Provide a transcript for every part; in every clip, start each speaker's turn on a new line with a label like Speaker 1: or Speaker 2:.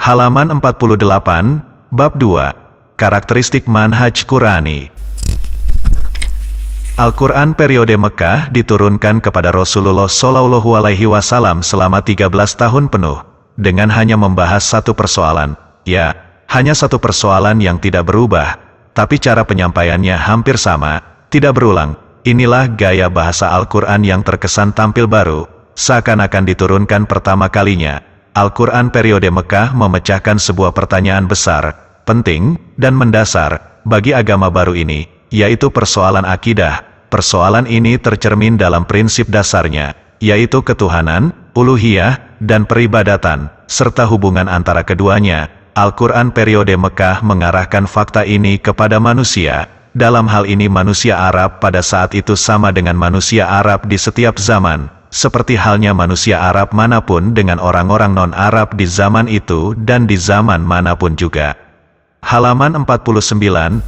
Speaker 1: Halaman 48, Bab 2, Karakteristik Manhaj Qurani. Al-Quran periode Mekah diturunkan kepada Rasulullah SAW selama 13 tahun penuh, dengan hanya membahas satu persoalan. Ya, hanya satu persoalan yang tidak berubah, tapi cara penyampaiannya hampir sama, tidak berulang. Inilah gaya bahasa Al-Quran yang terkesan tampil baru, seakan-akan diturunkan pertama kalinya. Al-Quran periode Mekah memecahkan sebuah pertanyaan besar, penting, dan mendasar bagi agama baru ini, yaitu persoalan akidah. Persoalan ini tercermin dalam prinsip dasarnya, yaitu ketuhanan, uluhiyah, dan peribadatan, serta hubungan antara keduanya. Al-Quran periode Mekah mengarahkan fakta ini kepada manusia. Dalam hal ini manusia Arab pada saat itu sama dengan manusia Arab di setiap zaman, seperti halnya manusia Arab manapun dengan orang-orang non-Arab di zaman itu dan di zaman manapun juga. Halaman 49.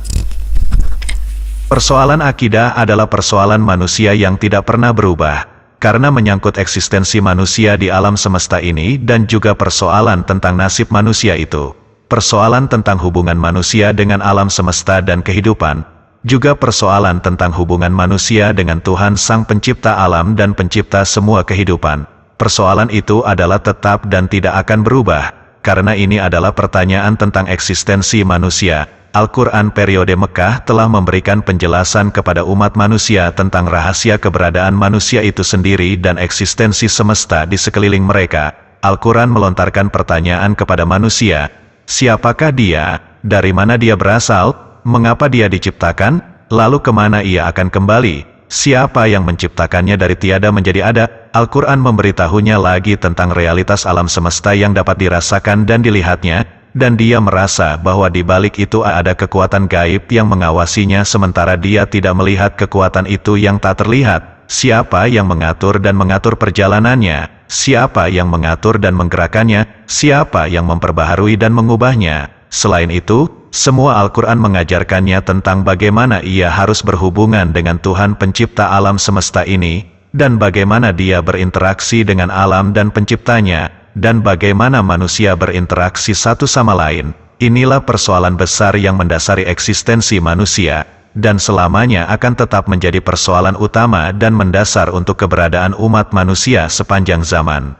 Speaker 1: Persoalan akidah adalah persoalan manusia yang tidak pernah berubah, karena menyangkut eksistensi manusia di alam semesta ini dan juga persoalan tentang nasib manusia itu. Persoalan tentang hubungan manusia dengan alam semesta dan kehidupan, juga persoalan tentang hubungan manusia dengan Tuhan Sang Pencipta alam dan pencipta semua kehidupan. Persoalan itu adalah tetap dan tidak akan berubah, karena ini adalah pertanyaan tentang eksistensi manusia. Al-Quran periode Mekah telah memberikan penjelasan kepada umat manusia tentang rahasia keberadaan manusia itu sendiri dan eksistensi semesta di sekeliling mereka. Al-Quran melontarkan pertanyaan kepada manusia, siapakah dia, dari mana dia berasal, mengapa dia diciptakan, lalu kemana ia akan kembali, siapa yang menciptakannya dari tiada menjadi ada. Al-Quran memberitahunya lagi tentang realitas alam semesta yang dapat dirasakan dan dilihatnya, dan dia merasa bahwa di balik itu ada kekuatan gaib yang mengawasinya sementara dia tidak melihat kekuatan itu yang tak terlihat. Siapa yang mengatur dan mengatur perjalanannya, siapa yang mengatur dan menggerakkannya, siapa yang memperbaharui dan mengubahnya. Selain itu, semua Al-Quran mengajarkannya tentang bagaimana ia harus berhubungan dengan Tuhan pencipta alam semesta ini, dan bagaimana dia berinteraksi dengan alam dan penciptanya, dan bagaimana manusia berinteraksi satu sama lain. Inilah persoalan besar yang mendasari eksistensi manusia, dan selamanya akan tetap menjadi persoalan utama dan mendasar untuk keberadaan umat manusia sepanjang zaman.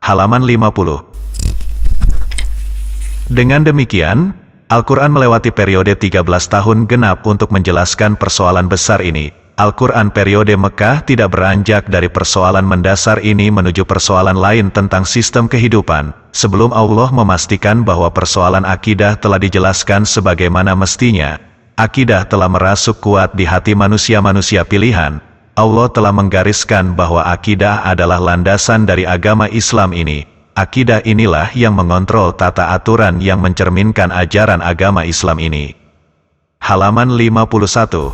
Speaker 1: Halaman 50. Dengan demikian, Al-Quran melewati periode 13 tahun genap untuk menjelaskan persoalan besar ini. Al-Quran periode Mekah tidak beranjak dari persoalan mendasar ini menuju persoalan lain tentang sistem kehidupan, sebelum Allah memastikan bahwa persoalan akidah telah dijelaskan sebagaimana mestinya. Akidah telah merasuk kuat di hati manusia-manusia pilihan. Allah telah menggariskan bahwa akidah adalah landasan dari agama Islam ini. Akidah inilah yang mengontrol tata aturan yang mencerminkan ajaran agama Islam ini. Halaman 51.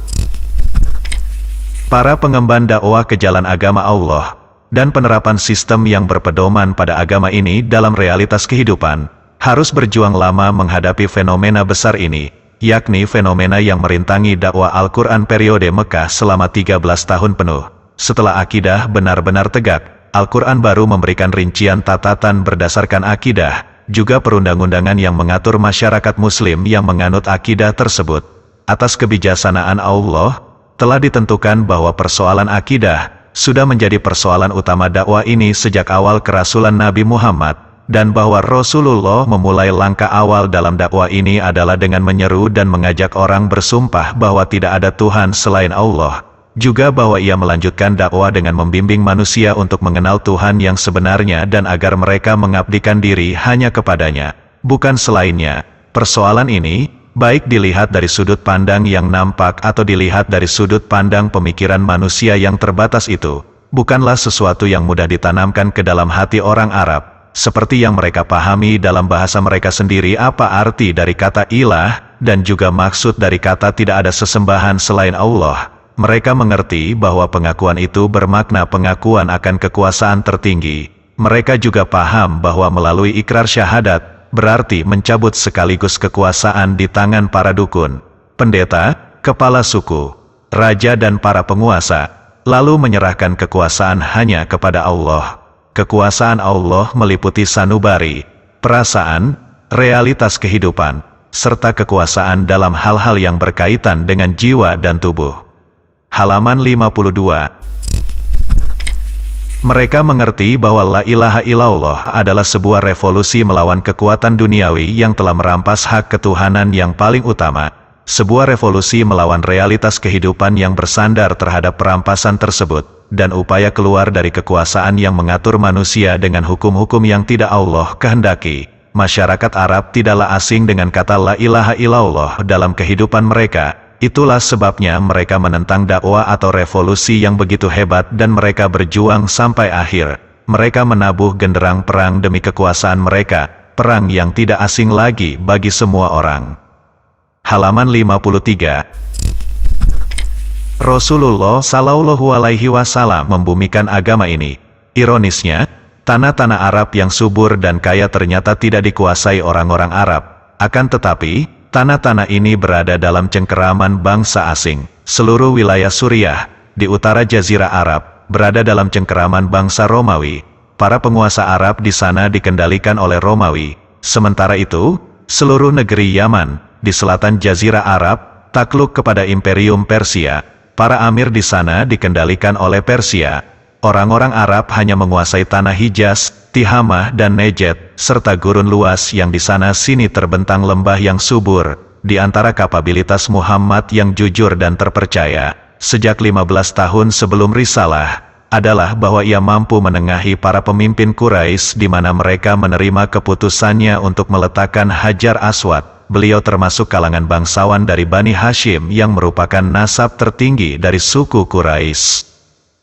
Speaker 1: Para pengemban dakwah ke jalan agama Allah, dan penerapan sistem yang berpedoman pada agama ini dalam realitas kehidupan, harus berjuang lama menghadapi fenomena besar ini, yakni fenomena yang merintangi dakwah Al-Quran periode Mekah selama 13 tahun penuh. Setelah akidah benar-benar tegak, Al-Quran baru memberikan rincian tatatan berdasarkan akidah, juga perundang-undangan yang mengatur masyarakat muslim yang menganut akidah tersebut. Atas kebijaksanaan Allah, telah ditentukan bahwa persoalan akidah sudah menjadi persoalan utama dakwah ini sejak awal kerasulan Nabi Muhammad, dan bahwa Rasulullah memulai langkah awal dalam dakwah ini adalah dengan menyeru dan mengajak orang bersumpah bahwa tidak ada Tuhan selain Allah. Juga bahwa ia melanjutkan dakwah dengan membimbing manusia untuk mengenal Tuhan yang sebenarnya dan agar mereka mengabdikan diri hanya kepadanya, bukan selainnya. Persoalan ini, baik dilihat dari sudut pandang yang nampak atau dilihat dari sudut pandang pemikiran manusia yang terbatas itu, bukanlah sesuatu yang mudah ditanamkan ke dalam hati orang Arab, seperti yang mereka pahami dalam bahasa mereka sendiri apa arti dari kata ilah, dan juga maksud dari kata tidak ada sesembahan selain Allah. Mereka mengerti bahwa pengakuan itu bermakna pengakuan akan kekuasaan tertinggi. Mereka juga paham bahwa melalui ikrar syahadat, berarti mencabut sekaligus kekuasaan di tangan para dukun, pendeta, kepala suku, raja dan para penguasa, lalu menyerahkan kekuasaan hanya kepada Allah. Kekuasaan Allah meliputi sanubari, perasaan, realitas kehidupan, serta kekuasaan dalam hal-hal yang berkaitan dengan jiwa dan tubuh. Halaman 52. Mereka mengerti bahwa la ilaha illallah adalah sebuah revolusi melawan kekuatan duniawi yang telah merampas hak ketuhanan yang paling utama, sebuah revolusi melawan realitas kehidupan yang bersandar terhadap perampasan tersebut, dan upaya keluar dari kekuasaan yang mengatur manusia dengan hukum-hukum yang tidak Allah kehendaki. Masyarakat Arab tidaklah asing dengan kata la ilaha illallah dalam kehidupan mereka. Itulah sebabnya mereka menentang dakwah atau revolusi yang begitu hebat dan mereka berjuang sampai akhir. Mereka menabuh genderang perang demi kekuasaan mereka, perang yang tidak asing lagi bagi semua orang. Halaman 53. Rasulullah Shallallahu Alaihi Wasallam membumikan agama ini. Ironisnya, tanah-tanah Arab yang subur dan kaya ternyata tidak dikuasai orang-orang Arab. Akan tetapi, tanah-tanah ini berada dalam cengkeraman bangsa asing. Seluruh wilayah Suriah, di utara Jazirah Arab, berada dalam cengkeraman bangsa Romawi. Para penguasa Arab di sana dikendalikan oleh Romawi. Sementara itu, seluruh negeri Yaman, di selatan Jazirah Arab, takluk kepada Imperium Persia. Para amir di sana dikendalikan oleh Persia. Orang-orang Arab hanya menguasai tanah Hijaz, Tihamah dan Nejd, serta gurun luas yang di sana sini terbentang lembah yang subur. Di antara kapabilitas Muhammad yang jujur dan terpercaya, sejak 15 tahun sebelum risalah, adalah bahwa ia mampu menengahi para pemimpin Quraisy di mana mereka menerima keputusannya untuk meletakkan Hajar Aswad. Beliau termasuk kalangan bangsawan dari Bani Hashim yang merupakan nasab tertinggi dari suku Quraisy.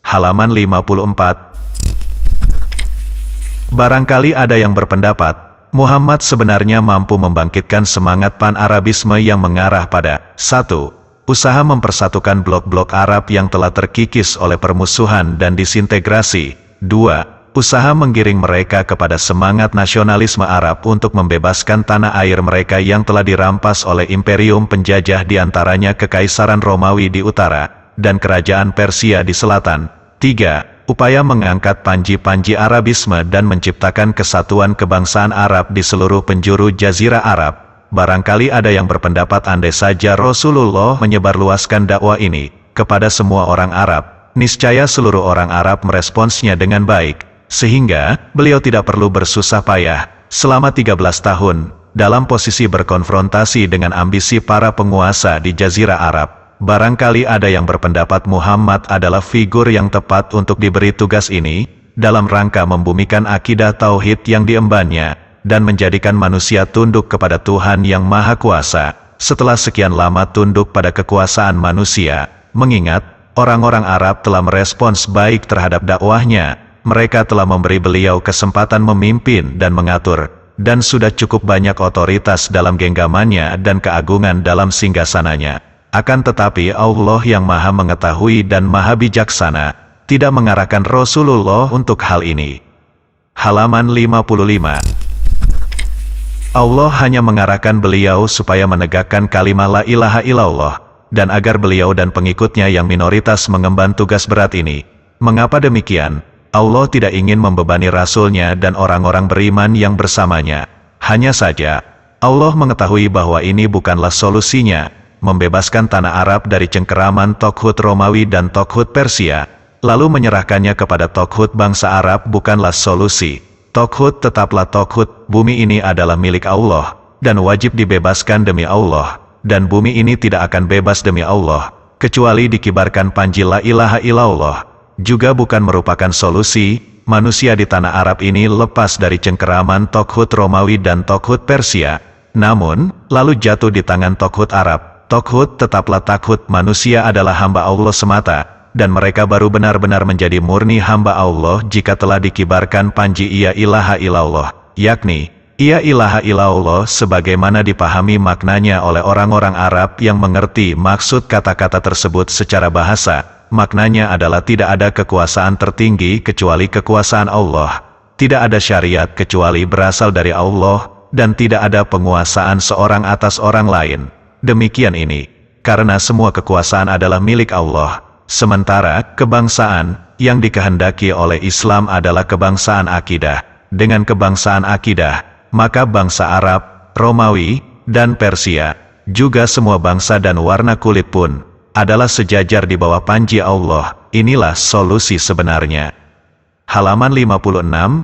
Speaker 1: Halaman 54. Barangkali ada yang berpendapat, Muhammad sebenarnya mampu membangkitkan semangat pan-Arabisme yang mengarah pada 1. Usaha mempersatukan blok-blok Arab yang telah terkikis oleh permusuhan dan disintegrasi. 2. Usaha menggiring mereka kepada semangat nasionalisme Arab untuk membebaskan tanah air mereka yang telah dirampas oleh imperium penjajah diantaranya Kekaisaran Romawi di utara, dan Kerajaan Persia di selatan. 3. Upaya mengangkat panji-panji Arabisme dan menciptakan kesatuan kebangsaan Arab di seluruh penjuru Jazirah Arab. Barangkali ada yang berpendapat andai saja Rasulullah menyebarluaskan dakwah ini kepada semua orang Arab, niscaya seluruh orang Arab meresponsnya dengan baik, sehingga beliau tidak perlu bersusah payah selama 13 tahun dalam posisi berkonfrontasi dengan ambisi para penguasa di Jazirah Arab. Barangkali ada yang berpendapat Muhammad adalah figur yang tepat untuk diberi tugas ini, dalam rangka membumikan akidah tauhid yang diembannya, dan menjadikan manusia tunduk kepada Tuhan yang Maha Kuasa, setelah sekian lama tunduk pada kekuasaan manusia. Mengingat, orang-orang Arab telah merespons baik terhadap dakwahnya, mereka telah memberi beliau kesempatan memimpin dan mengatur, dan sudah cukup banyak otoritas dalam genggamannya dan keagungan dalam singgasananya. Akan tetapi Allah yang Maha Mengetahui dan Maha Bijaksana, tidak mengarahkan Rasulullah untuk hal ini. Halaman 55. Allah hanya mengarahkan beliau supaya menegakkan kalimat la ilaha illallah, dan agar beliau dan pengikutnya yang minoritas mengemban tugas berat ini. Mengapa demikian? Allah tidak ingin membebani Rasulnya dan orang-orang beriman yang bersamanya. Hanya saja, Allah mengetahui bahwa ini bukanlah solusinya, membebaskan tanah Arab dari cengkeraman Toghut Romawi dan Toghut Persia, lalu menyerahkannya kepada Toghut bangsa Arab bukanlah solusi. Toghut tetaplah Toghut, bumi ini adalah milik Allah, dan wajib dibebaskan demi Allah, dan bumi ini tidak akan bebas demi Allah, kecuali dikibarkan panji la ilaha illallah. Juga bukan merupakan solusi, manusia di tanah Arab ini lepas dari cengkeraman Toghut Romawi dan Toghut Persia, namun, lalu jatuh di tangan Toghut Arab. Toghut tetaplah Taghut, manusia adalah hamba Allah semata, dan mereka baru benar-benar menjadi murni hamba Allah jika telah dikibarkan panji ia ilaha illallah, yakni, ia ilaha illallah sebagaimana dipahami maknanya oleh orang-orang Arab yang mengerti maksud kata-kata tersebut secara bahasa. Maknanya adalah tidak ada kekuasaan tertinggi kecuali kekuasaan Allah, tidak ada syariat kecuali berasal dari Allah, dan tidak ada penguasaan seorang atas orang lain. Demikian ini, karena semua kekuasaan adalah milik Allah, sementara kebangsaan yang dikehendaki oleh Islam adalah kebangsaan akidah. Dengan kebangsaan akidah, maka bangsa Arab, Romawi, dan Persia, juga semua bangsa dan warna kulit pun, adalah sejajar di bawah panji Allah. Inilah solusi sebenarnya. Halaman 56.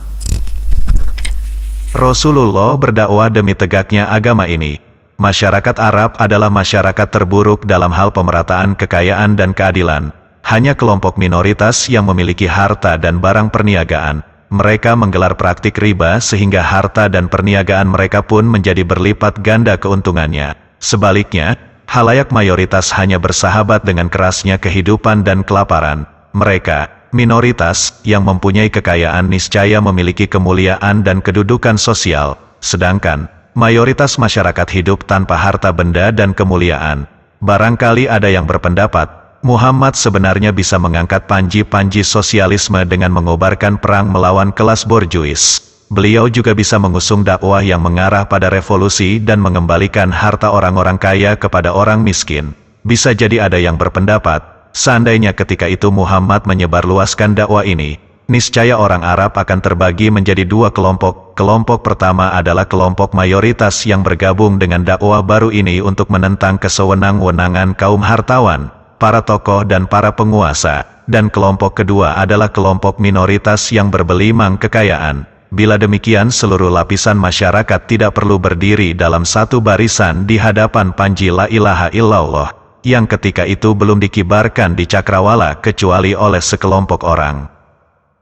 Speaker 1: Rasulullah berdakwah demi tegaknya agama ini. Masyarakat Arab adalah masyarakat terburuk dalam hal pemerataan kekayaan dan keadilan. Hanya kelompok minoritas yang memiliki harta dan barang perniagaan. Mereka menggelar praktik riba sehingga harta dan perniagaan mereka pun menjadi berlipat ganda keuntungannya. Sebaliknya, khalayak mayoritas hanya bersahabat dengan kerasnya kehidupan dan kelaparan. Mereka, minoritas, yang mempunyai kekayaan niscaya memiliki kemuliaan dan kedudukan sosial, sedangkan mayoritas masyarakat hidup tanpa harta benda dan kemuliaan. Barangkali ada yang berpendapat, Muhammad sebenarnya bisa mengangkat panji-panji sosialisme dengan mengobarkan perang melawan kelas borjuis. Beliau juga bisa mengusung dakwah yang mengarah pada revolusi dan mengembalikan harta orang-orang kaya kepada orang miskin. Bisa jadi ada yang berpendapat, seandainya ketika itu Muhammad menyebarluaskan dakwah ini, niscaya orang Arab akan terbagi menjadi dua kelompok. Kelompok pertama adalah kelompok mayoritas yang bergabung dengan dakwah baru ini untuk menentang kesewenang-wenangan kaum hartawan, para tokoh dan para penguasa, dan kelompok kedua adalah kelompok minoritas yang berbelimang kekayaan. Bila demikian, seluruh lapisan masyarakat tidak perlu berdiri dalam satu barisan di hadapan panji la ilaha illallah, yang ketika itu belum dikibarkan di cakrawala kecuali oleh sekelompok orang.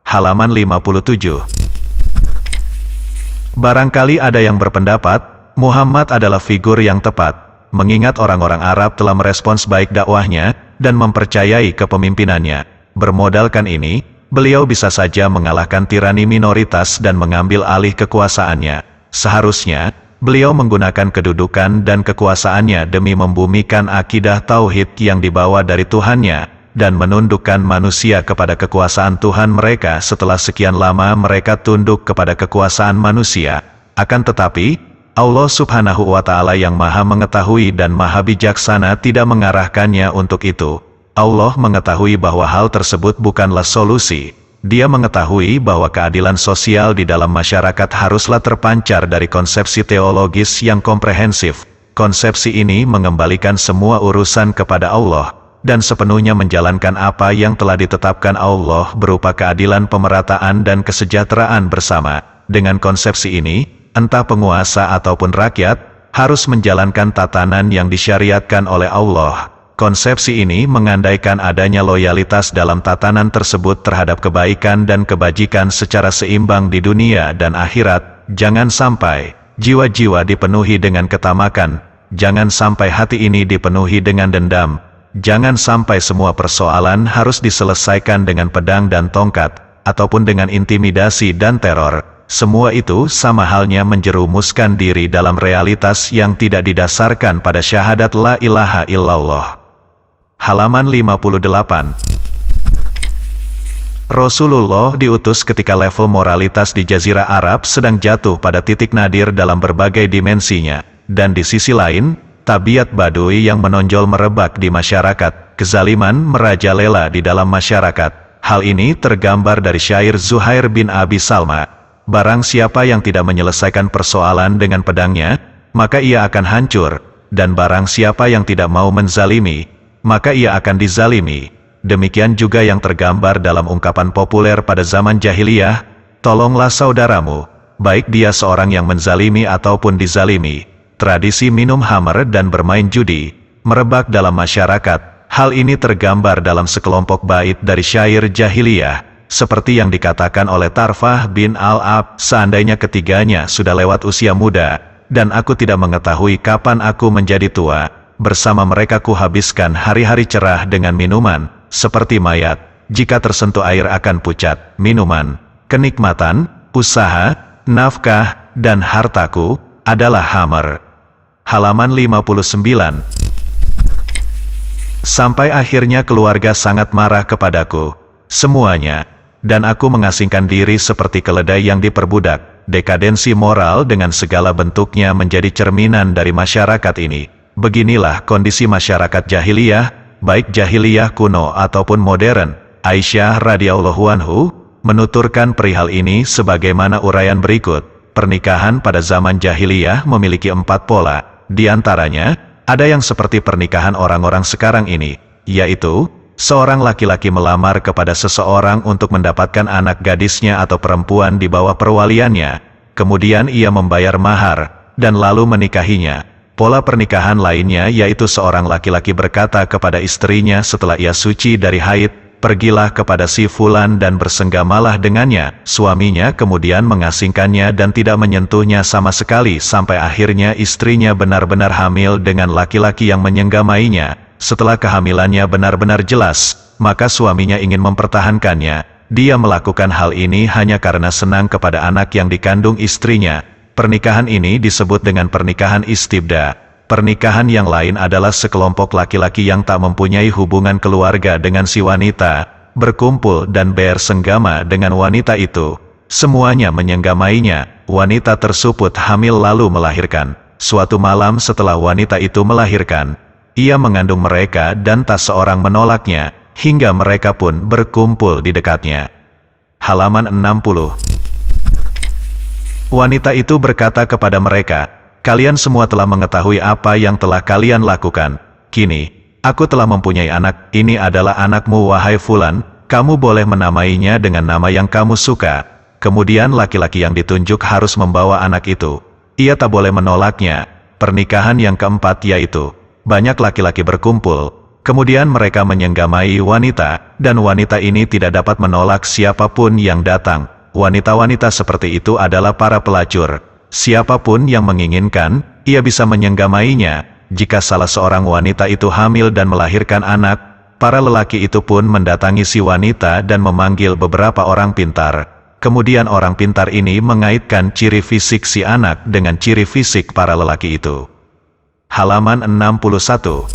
Speaker 1: Halaman 57. Barangkali ada yang berpendapat, Muhammad adalah figur yang tepat, mengingat orang-orang Arab telah merespons baik dakwahnya, dan mempercayai kepemimpinannya. Bermodalkan ini, beliau bisa saja mengalahkan tirani minoritas dan mengambil alih kekuasaannya. Seharusnya, beliau menggunakan kedudukan dan kekuasaannya demi membumikan akidah tauhid yang dibawa dari Tuhannya, dan menundukkan manusia kepada kekuasaan Tuhan mereka setelah sekian lama mereka tunduk kepada kekuasaan manusia. Akan tetapi, Allah Subhanahu wa Ta'ala yang Maha Mengetahui dan Maha Bijaksana tidak mengarahkannya untuk itu. Allah mengetahui bahwa hal tersebut bukanlah solusi. Dia mengetahui bahwa keadilan sosial di dalam masyarakat haruslah terpancar dari konsepsi teologis yang komprehensif. Konsepsi ini mengembalikan semua urusan kepada Allah, dan sepenuhnya menjalankan apa yang telah ditetapkan Allah berupa keadilan pemerataan dan kesejahteraan bersama. Dengan konsepsi ini, entah penguasa ataupun rakyat, harus menjalankan tatanan yang disyariatkan oleh Allah. Konsepsi ini mengandaikan adanya loyalitas dalam tatanan tersebut terhadap kebaikan dan kebajikan secara seimbang di dunia dan akhirat. Jangan sampai jiwa-jiwa dipenuhi dengan ketamakan, jangan sampai hati ini dipenuhi dengan dendam, jangan sampai semua persoalan harus diselesaikan dengan pedang dan tongkat, ataupun dengan intimidasi dan teror. Semua itu sama halnya menjerumuskan diri dalam realitas yang tidak didasarkan pada syahadat la ilaha illallah. Halaman 58. Rasulullah diutus ketika level moralitas di Jazirah Arab sedang jatuh pada titik nadir dalam berbagai dimensinya, dan di sisi lain, tabiat Badui yang menonjol merebak di masyarakat, kezaliman merajalela di dalam masyarakat. Hal ini tergambar dari syair Zuhair bin Abi Salma. Barang siapa yang tidak menyelesaikan persoalan dengan pedangnya, maka ia akan hancur, dan barang siapa yang tidak mau menzalimi, maka ia akan dizalimi. Demikian juga yang tergambar dalam ungkapan populer pada zaman jahiliyah, tolonglah saudaramu, baik dia seorang yang menzalimi ataupun dizalimi. Tradisi minum khamr dan bermain judi merebak dalam masyarakat. Hal ini tergambar dalam sekelompok bait dari syair jahiliyah, seperti yang dikatakan oleh Tarfah bin Al-Ab, seandainya ketiganya sudah lewat usia muda, dan aku tidak mengetahui kapan aku menjadi tua, bersama mereka kuhabiskan hari-hari cerah dengan minuman, seperti mayat, jika tersentuh air akan pucat, minuman, kenikmatan, usaha, nafkah, dan hartaku, adalah khamr. Halaman 59. Sampai akhirnya keluarga sangat marah kepadaku, semuanya, dan aku mengasingkan diri seperti keledai yang diperbudak. Dekadensi moral dengan segala bentuknya menjadi cerminan dari masyarakat ini. Beginilah kondisi masyarakat jahiliyah, baik jahiliyah kuno ataupun modern. Aisyah radhiyallahu anhu menuturkan perihal ini sebagaimana uraian berikut. Pernikahan pada zaman jahiliyah memiliki 4 pola. Di antaranya, ada yang seperti pernikahan orang-orang sekarang ini, yaitu, seorang laki-laki melamar kepada seseorang untuk mendapatkan anak gadisnya atau perempuan di bawah perwaliannya. Kemudian ia membayar mahar, dan lalu menikahinya. Pola pernikahan lainnya yaitu seorang laki-laki berkata kepada istrinya setelah ia suci dari haid, "Pergilah kepada si fulan dan bersenggamalah dengannya." Suaminya kemudian mengasingkannya dan tidak menyentuhnya sama sekali sampai akhirnya istrinya benar-benar hamil dengan laki-laki yang menyenggamainya. Setelah kehamilannya benar-benar jelas, maka suaminya ingin mempertahankannya. Dia melakukan hal ini hanya karena senang kepada anak yang dikandung istrinya. Pernikahan ini disebut dengan pernikahan istibda. Pernikahan yang lain adalah sekelompok laki-laki yang tak mempunyai hubungan keluarga dengan si wanita, berkumpul dan bersenggama dengan wanita itu. Semuanya menyenggamainya. Wanita tersebut hamil lalu melahirkan. Suatu malam setelah wanita itu melahirkan, ia mengandung mereka dan tak seorang menolaknya, hingga mereka pun berkumpul di dekatnya. Halaman 60. Wanita itu berkata kepada mereka, "Kalian semua telah mengetahui apa yang telah kalian lakukan. Kini, aku telah mempunyai anak, ini adalah anakmu wahai Fulan, kamu boleh menamainya dengan nama yang kamu suka." Kemudian laki-laki yang ditunjuk harus membawa anak itu. Ia tak boleh menolaknya. Pernikahan yang keempat yaitu, banyak laki-laki berkumpul, kemudian mereka menyenggamai wanita, dan wanita ini tidak dapat menolak siapapun yang datang. Wanita-wanita seperti itu adalah para pelacur. Siapapun yang menginginkan, ia bisa menyenggamainya. Jika salah seorang wanita itu hamil dan melahirkan anak, para lelaki itu pun mendatangi si wanita dan memanggil beberapa orang pintar. Kemudian orang pintar ini mengaitkan ciri fisik si anak dengan ciri fisik para lelaki itu. Halaman 61.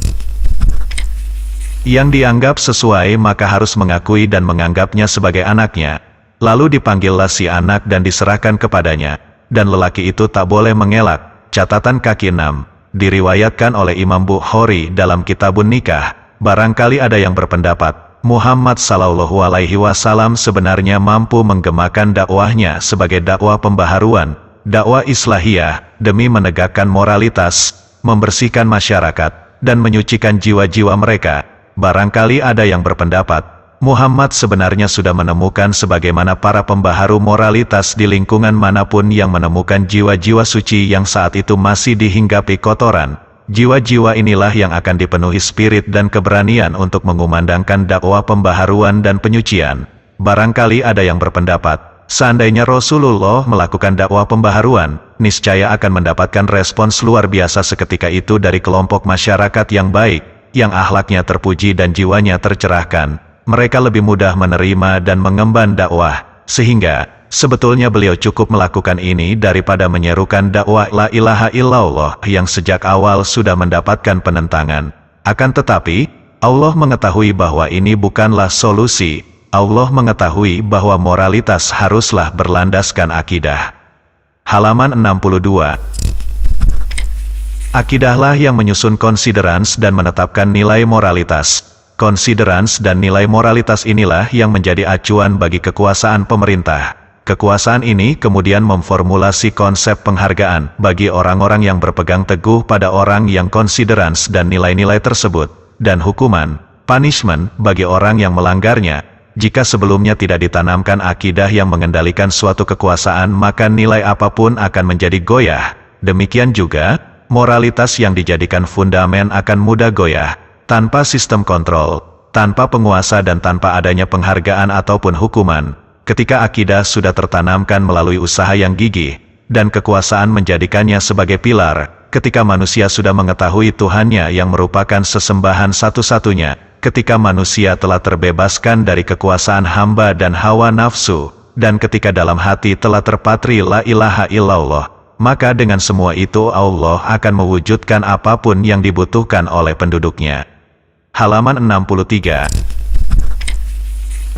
Speaker 1: Yang dianggap sesuai maka harus mengakui dan menganggapnya sebagai anaknya. Lalu dipanggillah si anak dan diserahkan kepadanya, dan lelaki itu tak boleh mengelak. Catatan kaki 6, diriwayatkan oleh Imam Bukhari dalam Kitabun Nikah. Barangkali ada yang berpendapat, Muhammad Shallallahu Alaihi Wasallam sebenarnya mampu menggemakan dakwahnya sebagai dakwah pembaharuan, dakwah islahiyah, demi menegakkan moralitas, membersihkan masyarakat, dan menyucikan jiwa-jiwa mereka. Barangkali ada yang berpendapat, Muhammad sebenarnya sudah menemukan sebagaimana para pembaharu moralitas di lingkungan manapun yang menemukan jiwa-jiwa suci yang saat itu masih dihinggapi kotoran. Jiwa-jiwa inilah yang akan dipenuhi spirit dan keberanian untuk mengumandangkan dakwah pembaharuan dan penyucian. Barangkali ada yang berpendapat, seandainya Rasulullah melakukan dakwah pembaharuan, niscaya akan mendapatkan respons luar biasa seketika itu dari kelompok masyarakat yang baik, yang akhlaknya terpuji dan jiwanya tercerahkan. Mereka lebih mudah menerima dan mengemban dakwah, sehingga sebetulnya beliau cukup melakukan ini daripada menyerukan dakwah la ilaha illallah yang sejak awal sudah mendapatkan penentangan. Akan tetapi, Allah mengetahui bahwa ini bukanlah solusi. Allah mengetahui bahwa moralitas haruslah berlandaskan akidah. Halaman 62. Akidahlah yang menyusun considerance dan menetapkan nilai moralitas. Considerance dan nilai moralitas inilah yang menjadi acuan bagi kekuasaan pemerintah. Kekuasaan ini kemudian memformulasi konsep penghargaan bagi orang-orang yang berpegang teguh pada orang yang considerance dan nilai-nilai tersebut, dan hukuman, punishment, bagi orang yang melanggarnya. Jika sebelumnya tidak ditanamkan akidah yang mengendalikan suatu kekuasaan, maka nilai apapun akan menjadi goyah. Demikian juga, moralitas yang dijadikan fundamen akan mudah goyah. Tanpa sistem kontrol, tanpa penguasa dan tanpa adanya penghargaan ataupun hukuman, ketika akidah sudah tertanamkan melalui usaha yang gigih, dan kekuasaan menjadikannya sebagai pilar, ketika manusia sudah mengetahui Tuhannya yang merupakan sesembahan satu-satunya, ketika manusia telah terbebaskan dari kekuasaan hamba dan hawa nafsu, dan ketika dalam hati telah terpatri la ilaha illallah, maka dengan semua itu Allah akan mewujudkan apapun yang dibutuhkan oleh penduduknya. Halaman 63.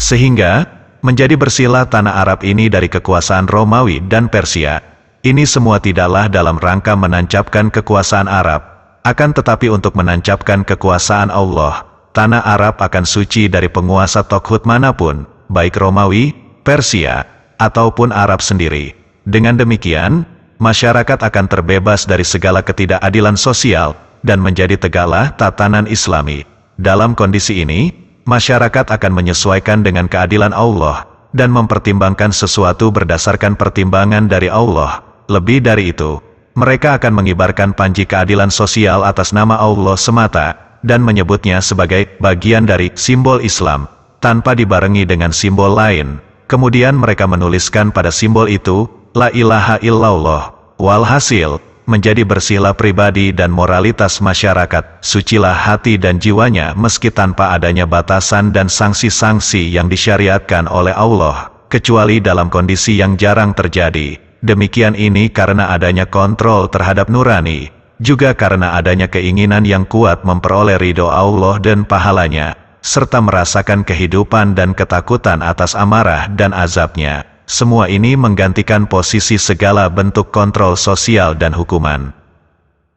Speaker 1: Sehingga, menjadi bersihlah tanah Arab ini dari kekuasaan Romawi dan Persia. Ini semua tidaklah dalam rangka menancapkan kekuasaan Arab, akan tetapi untuk menancapkan kekuasaan Allah. Tanah Arab akan suci dari penguasa Toghut manapun, baik Romawi, Persia, ataupun Arab sendiri. Dengan demikian, masyarakat akan terbebas dari segala ketidakadilan sosial dan menjadi tegaklah tatanan Islami. Dalam kondisi ini, masyarakat akan menyesuaikan dengan keadilan Allah dan mempertimbangkan sesuatu berdasarkan pertimbangan dari Allah. Lebih dari itu, mereka akan mengibarkan panji keadilan sosial atas nama Allah semata dan menyebutnya sebagai bagian dari simbol Islam tanpa dibarengi dengan simbol lain. Kemudian mereka menuliskan pada simbol itu La ilaha illallah. Walhasil, menjadi bersihlah pribadi dan moralitas masyarakat, sucilah hati dan jiwanya meski tanpa adanya batasan dan sanksi-sanksi yang disyariatkan oleh Allah, kecuali dalam kondisi yang jarang terjadi. Demikian ini karena adanya kontrol terhadap nurani, juga karena adanya keinginan yang kuat memperoleh ridho Allah dan pahalanya, serta merasakan kehidupan dan ketakutan atas amarah dan azabnya. Semua ini menggantikan posisi segala bentuk kontrol sosial dan hukuman.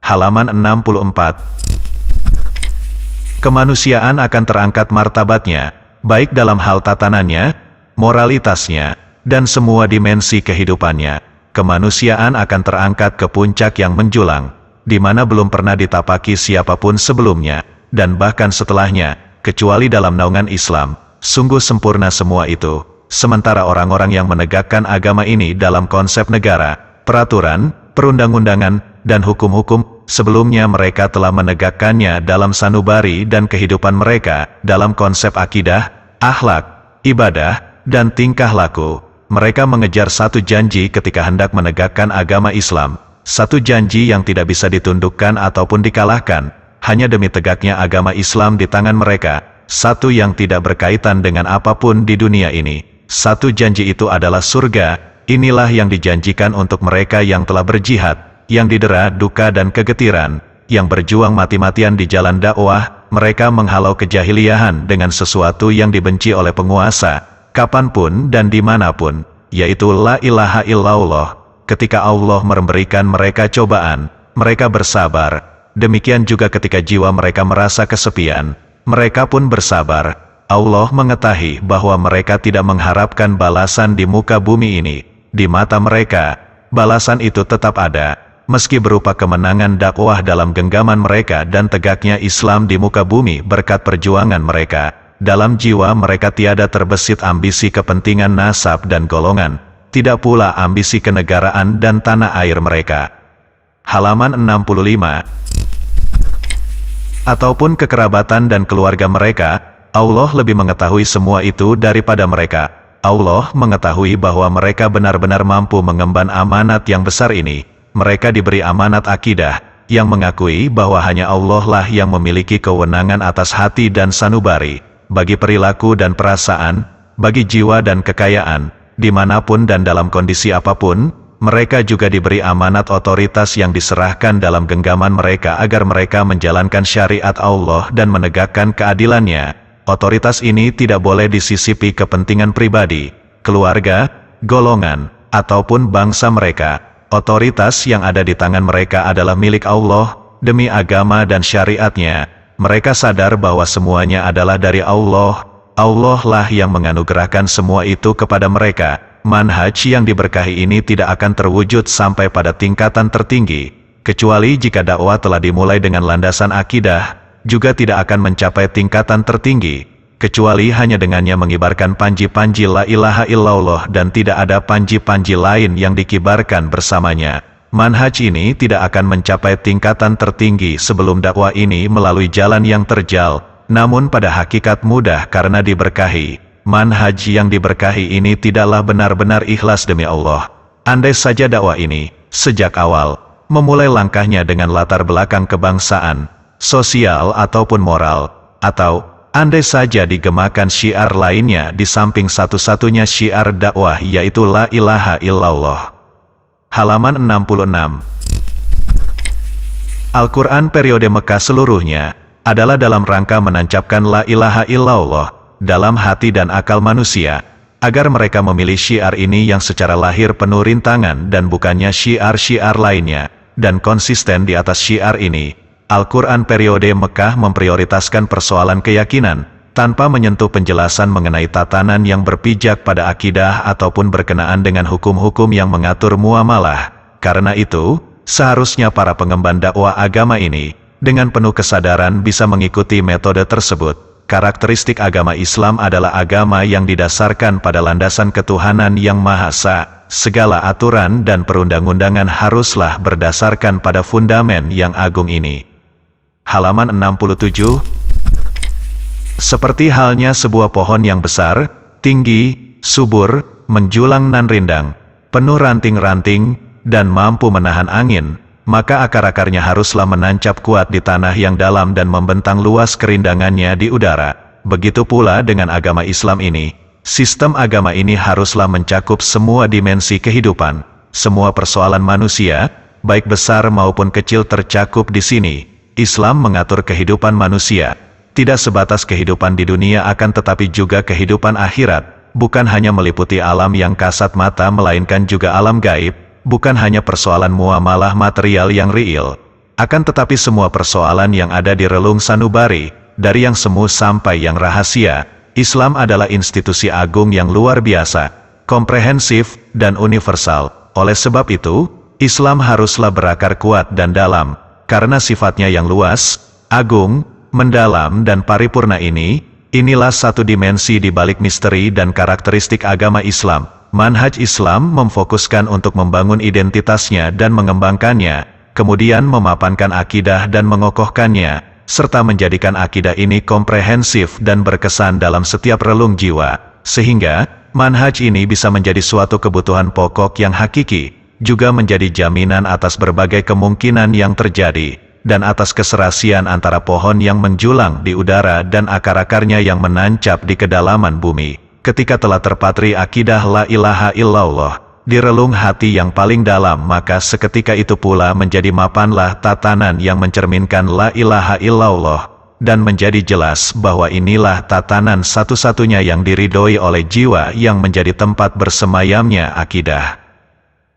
Speaker 1: Halaman 64. Kemanusiaan akan terangkat martabatnya, baik dalam hal tatanannya, moralitasnya, dan semua dimensi kehidupannya. Kemanusiaan akan terangkat ke puncak yang menjulang, di mana belum pernah ditapaki siapapun sebelumnya, dan bahkan setelahnya, kecuali dalam naungan Islam. Sungguh sempurna semua itu. Sementara orang-orang yang menegakkan agama ini dalam konsep negara, peraturan, perundang-undangan, dan hukum-hukum, sebelumnya mereka telah menegakkannya dalam sanubari dan kehidupan mereka, dalam konsep akidah, akhlak, ibadah, dan tingkah laku. Mereka mengejar satu janji ketika hendak menegakkan agama Islam, satu janji yang tidak bisa ditundukkan ataupun dikalahkan, hanya demi tegaknya agama Islam di tangan mereka, satu yang tidak berkaitan dengan apapun di dunia ini. Satu janji itu adalah surga. Inilah yang dijanjikan untuk mereka yang telah berjihad, yang didera duka dan kegetiran, yang berjuang mati-matian di jalan dakwah. Mereka menghalau kejahiliahan dengan sesuatu yang dibenci oleh penguasa, kapanpun dan dimanapun, yaitu la ilaha illallah. Ketika Allah memberikan mereka cobaan, mereka bersabar. Demikian juga ketika jiwa mereka merasa kesepian, mereka pun bersabar. Allah mengetahui bahwa mereka tidak mengharapkan balasan di muka bumi ini. Di mata mereka, balasan itu tetap ada, meski berupa kemenangan dakwah dalam genggaman mereka dan tegaknya Islam di muka bumi berkat perjuangan mereka. Dalam jiwa mereka tiada terbesit ambisi kepentingan nasab dan golongan, tidak pula ambisi kenegaraan dan tanah air mereka. Halaman 65. Ataupun kekerabatan dan keluarga mereka. Allah lebih mengetahui semua itu daripada mereka. Allah mengetahui bahwa mereka benar-benar mampu mengemban amanat yang besar ini. Mereka diberi amanat akidah, yang mengakui bahwa hanya Allah lah yang memiliki kewenangan atas hati dan sanubari, bagi perilaku dan perasaan, bagi jiwa dan kekayaan, dimanapun dan dalam kondisi apapun. Mereka juga diberi amanat otoritas yang diserahkan dalam genggaman mereka agar mereka menjalankan syariat Allah dan menegakkan keadilannya. Otoritas ini tidak boleh disisipi kepentingan pribadi, keluarga, golongan, ataupun bangsa mereka. Otoritas yang ada di tangan mereka adalah milik Allah, demi agama dan syariatnya. Mereka sadar bahwa semuanya adalah dari Allah. Allah lah yang menganugerahkan semua itu kepada mereka. Manhaj yang diberkahi ini tidak akan terwujud sampai pada tingkatan tertinggi, kecuali jika dakwah telah dimulai dengan landasan akidah, juga tidak akan mencapai tingkatan tertinggi, kecuali hanya dengannya mengibarkan panji-panji la ilaha illallah dan tidak ada panji-panji lain yang dikibarkan bersamanya. Manhaj ini tidak akan mencapai tingkatan tertinggi sebelum dakwah ini melalui jalan yang terjal, namun pada hakikat mudah karena diberkahi. Manhaj yang diberkahi ini tidaklah benar-benar ikhlas demi Allah. Andai saja dakwah ini, sejak awal, memulai langkahnya dengan latar belakang kebangsaan, sosial ataupun moral, atau andai saja digemakan syiar lainnya di samping satu-satunya syiar dakwah yaitu la ilaha illallah. Halaman 66. Al-Quran periode Mekah seluruhnya adalah dalam rangka menancapkan la ilaha illallah dalam hati dan akal manusia, agar mereka memilih syiar ini yang secara lahir penuh rintangan dan bukannya syiar-syiar lainnya, dan konsisten di atas syiar ini. Al-Quran periode Mekah memprioritaskan persoalan keyakinan, tanpa menyentuh penjelasan mengenai tatanan yang berpijak pada akidah ataupun berkenaan dengan hukum-hukum yang mengatur muamalah. Karena itu, seharusnya para pengemban dakwah agama ini, dengan penuh kesadaran bisa mengikuti metode tersebut. Karakteristik agama Islam adalah agama yang didasarkan pada landasan ketuhanan yang Maha Esa. Segala aturan dan perundang-undangan haruslah berdasarkan pada fundamen yang agung ini. Halaman 67. Seperti halnya sebuah pohon yang besar, tinggi, subur, menjulang nan rindang, penuh ranting-ranting, dan mampu menahan angin, maka akar-akarnya haruslah menancap kuat di tanah yang dalam dan membentang luas kerindangannya di udara. Begitu pula dengan agama Islam ini. Sistem agama ini haruslah mencakup semua dimensi kehidupan. Semua persoalan manusia, baik besar maupun kecil tercakup di sini. Islam mengatur kehidupan manusia. Tidak sebatas kehidupan di dunia akan tetapi juga kehidupan akhirat, bukan hanya meliputi alam yang kasat mata melainkan juga alam gaib, bukan hanya persoalan muamalah material yang real, akan tetapi semua persoalan yang ada di relung sanubari, dari yang semu sampai yang rahasia. Islam adalah institusi agung yang luar biasa, komprehensif, dan universal. Oleh sebab itu, Islam haruslah berakar kuat dan dalam, karena sifatnya yang luas, agung, mendalam dan paripurna ini, inilah satu dimensi di balik misteri dan karakteristik agama Islam. Manhaj Islam memfokuskan untuk membangun identitasnya dan mengembangkannya, kemudian memapankan akidah dan mengokohkannya, serta menjadikan akidah ini komprehensif dan berkesan dalam setiap relung jiwa, sehingga manhaj ini bisa menjadi suatu kebutuhan pokok yang hakiki, juga menjadi jaminan atas berbagai kemungkinan yang terjadi, dan atas keserasian antara pohon yang menjulang di udara dan akar-akarnya yang menancap di kedalaman bumi. Ketika telah terpatri akidah la ilaha illallah di relung hati yang paling dalam, maka seketika itu pula menjadi mapanlah tatanan yang mencerminkan la ilaha illallah, dan menjadi jelas bahwa inilah tatanan satu-satunya yang diridhoi oleh jiwa yang menjadi tempat bersemayamnya akidah.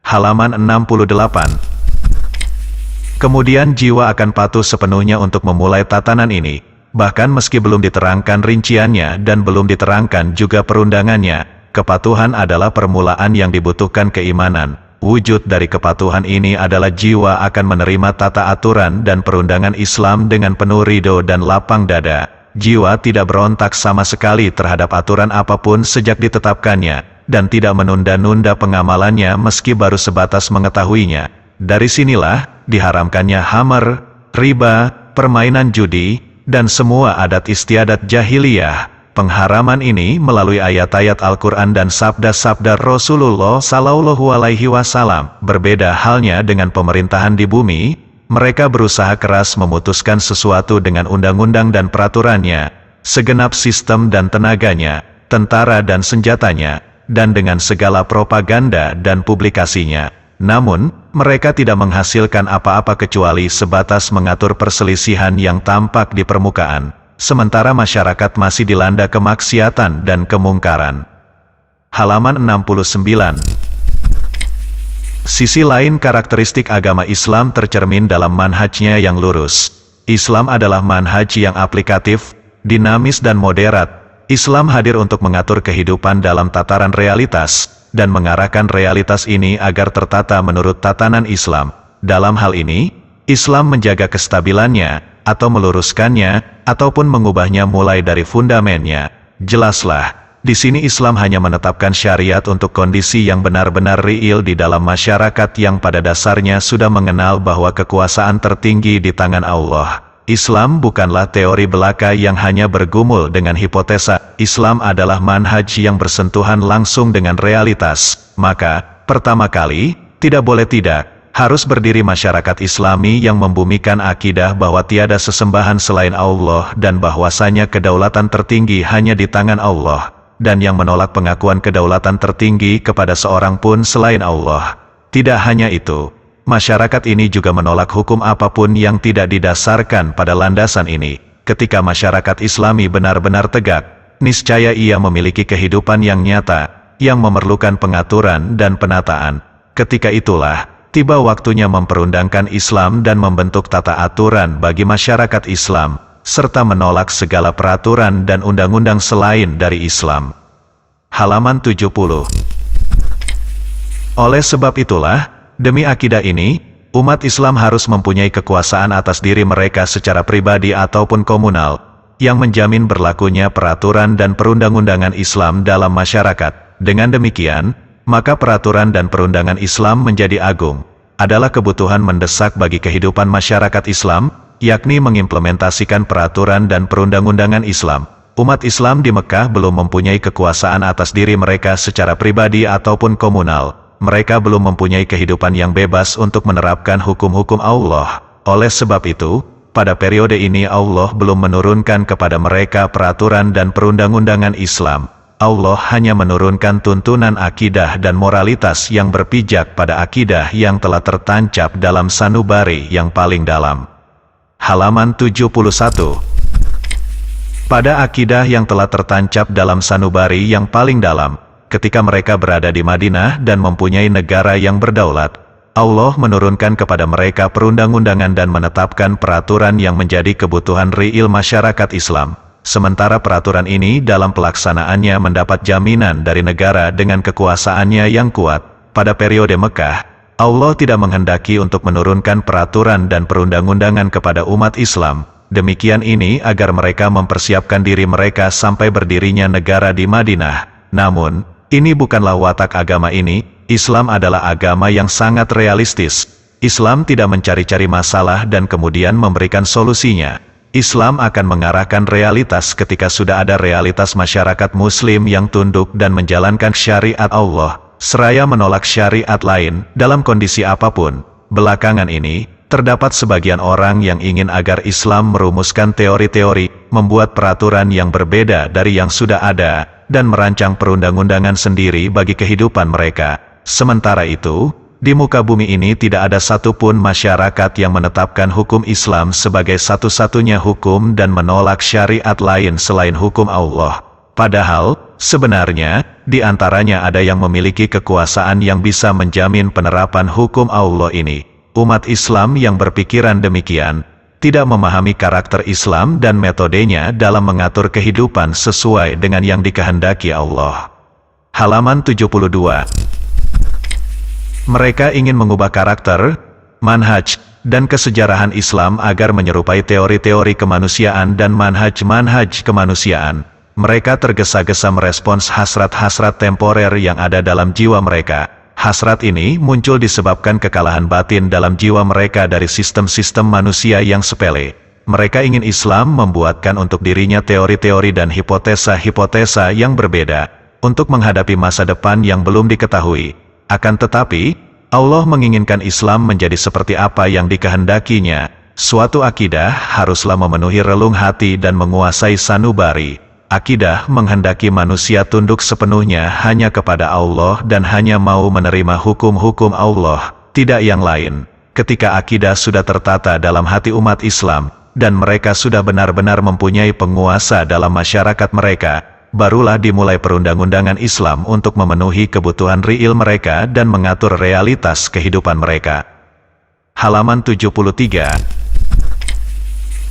Speaker 1: Halaman 68. Kemudian jiwa akan patuh sepenuhnya untuk memulai tatanan ini, bahkan meski belum diterangkan rinciannya dan belum diterangkan juga perundangannya. Kepatuhan adalah permulaan yang dibutuhkan keimanan. Wujud dari kepatuhan ini adalah jiwa akan menerima tata aturan dan perundangan Islam dengan penuh ridho dan lapang dada. Jiwa tidak berontak sama sekali terhadap aturan apapun sejak ditetapkannya, dan tidak menunda-nunda pengamalannya meski baru sebatas mengetahuinya. Dari sinilah diharamkannya khamar, riba, permainan judi, dan semua adat istiadat jahiliyah. Pengharaman ini melalui ayat-ayat Al-Quran dan sabda-sabda Rasulullah Sallallahu Alaihi Wasallam. Berbeda halnya dengan pemerintahan di bumi, mereka berusaha keras memutuskan sesuatu dengan undang-undang dan peraturannya, segenap sistem dan tenaganya, tentara dan senjatanya, dan dengan segala propaganda dan publikasinya. Namun, mereka tidak menghasilkan apa-apa kecuali sebatas mengatur perselisihan yang tampak di permukaan, sementara masyarakat masih dilanda kemaksiatan dan kemungkaran. Halaman 69. Sisi lain karakteristik agama Islam tercermin dalam manhajnya yang lurus. Islam adalah manhaj yang aplikatif, dinamis dan moderat. Islam hadir untuk mengatur kehidupan dalam tataran realitas, dan mengarahkan realitas ini agar tertata menurut tatanan Islam. Dalam hal ini, Islam menjaga kestabilannya, atau meluruskannya, ataupun mengubahnya mulai dari fundamennya. Jelaslah, di sini Islam hanya menetapkan syariat untuk kondisi yang benar-benar real di dalam masyarakat yang pada dasarnya sudah mengenal bahwa kekuasaan tertinggi di tangan Allah. Islam bukanlah teori belaka yang hanya bergumul dengan hipotesa. Islam adalah manhaj yang bersentuhan langsung dengan realitas. Maka, pertama kali, tidak boleh tidak, harus berdiri masyarakat Islami yang membumikan akidah bahwa tiada sesembahan selain Allah dan bahwasanya kedaulatan tertinggi hanya di tangan Allah, dan yang menolak pengakuan kedaulatan tertinggi kepada seorang pun selain Allah. Tidak hanya itu, masyarakat ini juga menolak hukum apapun yang tidak didasarkan pada landasan ini. Ketika masyarakat Islami benar-benar tegak, niscaya ia memiliki kehidupan yang nyata, yang memerlukan pengaturan dan penataan. Ketika itulah, tiba waktunya memperundangkan Islam dan membentuk tata aturan bagi masyarakat Islam. serta menolak segala peraturan dan undang-undang selain dari Islam. Halaman 70. Oleh sebab itulah, demi akidah ini, umat Islam harus mempunyai kekuasaan atas diri mereka secara pribadi ataupun komunal, yang menjamin berlakunya peraturan dan perundang-undangan Islam dalam masyarakat. Dengan demikian, maka peraturan dan perundangan Islam menjadi agung, adalah kebutuhan mendesak bagi kehidupan masyarakat Islam, yakni mengimplementasikan peraturan dan perundang-undangan Islam. Umat Islam di Mekah belum mempunyai kekuasaan atas diri mereka secara pribadi ataupun komunal. Mereka belum mempunyai kehidupan yang bebas untuk menerapkan hukum-hukum Allah. Oleh sebab itu, pada periode ini Allah belum menurunkan kepada mereka peraturan dan perundang-undangan Islam. Allah hanya menurunkan tuntunan akidah dan moralitas yang berpijak pada akidah yang telah tertancap dalam sanubari yang paling dalam. Halaman 71. Pada akidah yang telah tertancap dalam sanubari yang paling dalam, ketika mereka berada di Madinah dan mempunyai negara yang berdaulat, Allah menurunkan kepada mereka perundang-undangan dan menetapkan peraturan yang menjadi kebutuhan real masyarakat Islam. Sementara peraturan ini dalam pelaksanaannya mendapat jaminan dari negara dengan kekuasaannya yang kuat. Pada periode Mekah, Allah tidak menghendaki untuk menurunkan peraturan dan perundang-undangan kepada umat Islam. Demikian ini agar mereka mempersiapkan diri mereka sampai berdirinya negara di Madinah. Namun, ini bukanlah watak agama ini. Islam adalah agama yang sangat realistis. Islam tidak mencari-cari masalah dan kemudian memberikan solusinya. Islam akan mengarahkan realitas ketika sudah ada realitas masyarakat Muslim yang tunduk dan menjalankan syariat Allah, seraya menolak syariat lain dalam kondisi apapun. Belakangan ini, terdapat sebagian orang yang ingin agar Islam merumuskan teori-teori, membuat peraturan yang berbeda dari yang sudah ada, dan merancang perundang-undangan sendiri bagi kehidupan mereka. Sementara itu, di muka bumi ini tidak ada satupun masyarakat yang menetapkan hukum Islam sebagai satu-satunya hukum dan menolak syariat lain selain hukum Allah. Padahal, sebenarnya, di antaranya ada yang memiliki kekuasaan yang bisa menjamin penerapan hukum Allah ini. Umat Islam yang berpikiran demikian, tidak memahami karakter Islam dan metodenya dalam mengatur kehidupan sesuai dengan yang dikehendaki Allah. Halaman 72. Mereka ingin mengubah karakter, manhaj, dan kesejarahan Islam agar menyerupai teori-teori kemanusiaan dan manhaj-manhaj kemanusiaan. Mereka tergesa-gesa merespons hasrat-hasrat temporer yang ada dalam jiwa mereka. Hasrat ini muncul disebabkan kekalahan batin dalam jiwa mereka dari sistem-sistem manusia yang sepele. Mereka ingin Islam membuatkan untuk dirinya teori-teori dan hipotesa-hipotesa yang berbeda, untuk menghadapi masa depan yang belum diketahui. Akan tetapi, Allah menginginkan Islam menjadi seperti apa yang dikehendakinya. Suatu akidah haruslah memenuhi relung hati dan menguasai sanubari. Akidah menghendaki manusia tunduk sepenuhnya hanya kepada Allah dan hanya mau menerima hukum-hukum Allah, tidak yang lain. Ketika akidah sudah tertata dalam hati umat Islam, dan mereka sudah benar-benar mempunyai penguasa dalam masyarakat mereka, barulah dimulai perundang-undangan Islam untuk memenuhi kebutuhan real mereka dan mengatur realitas kehidupan mereka. Halaman 73.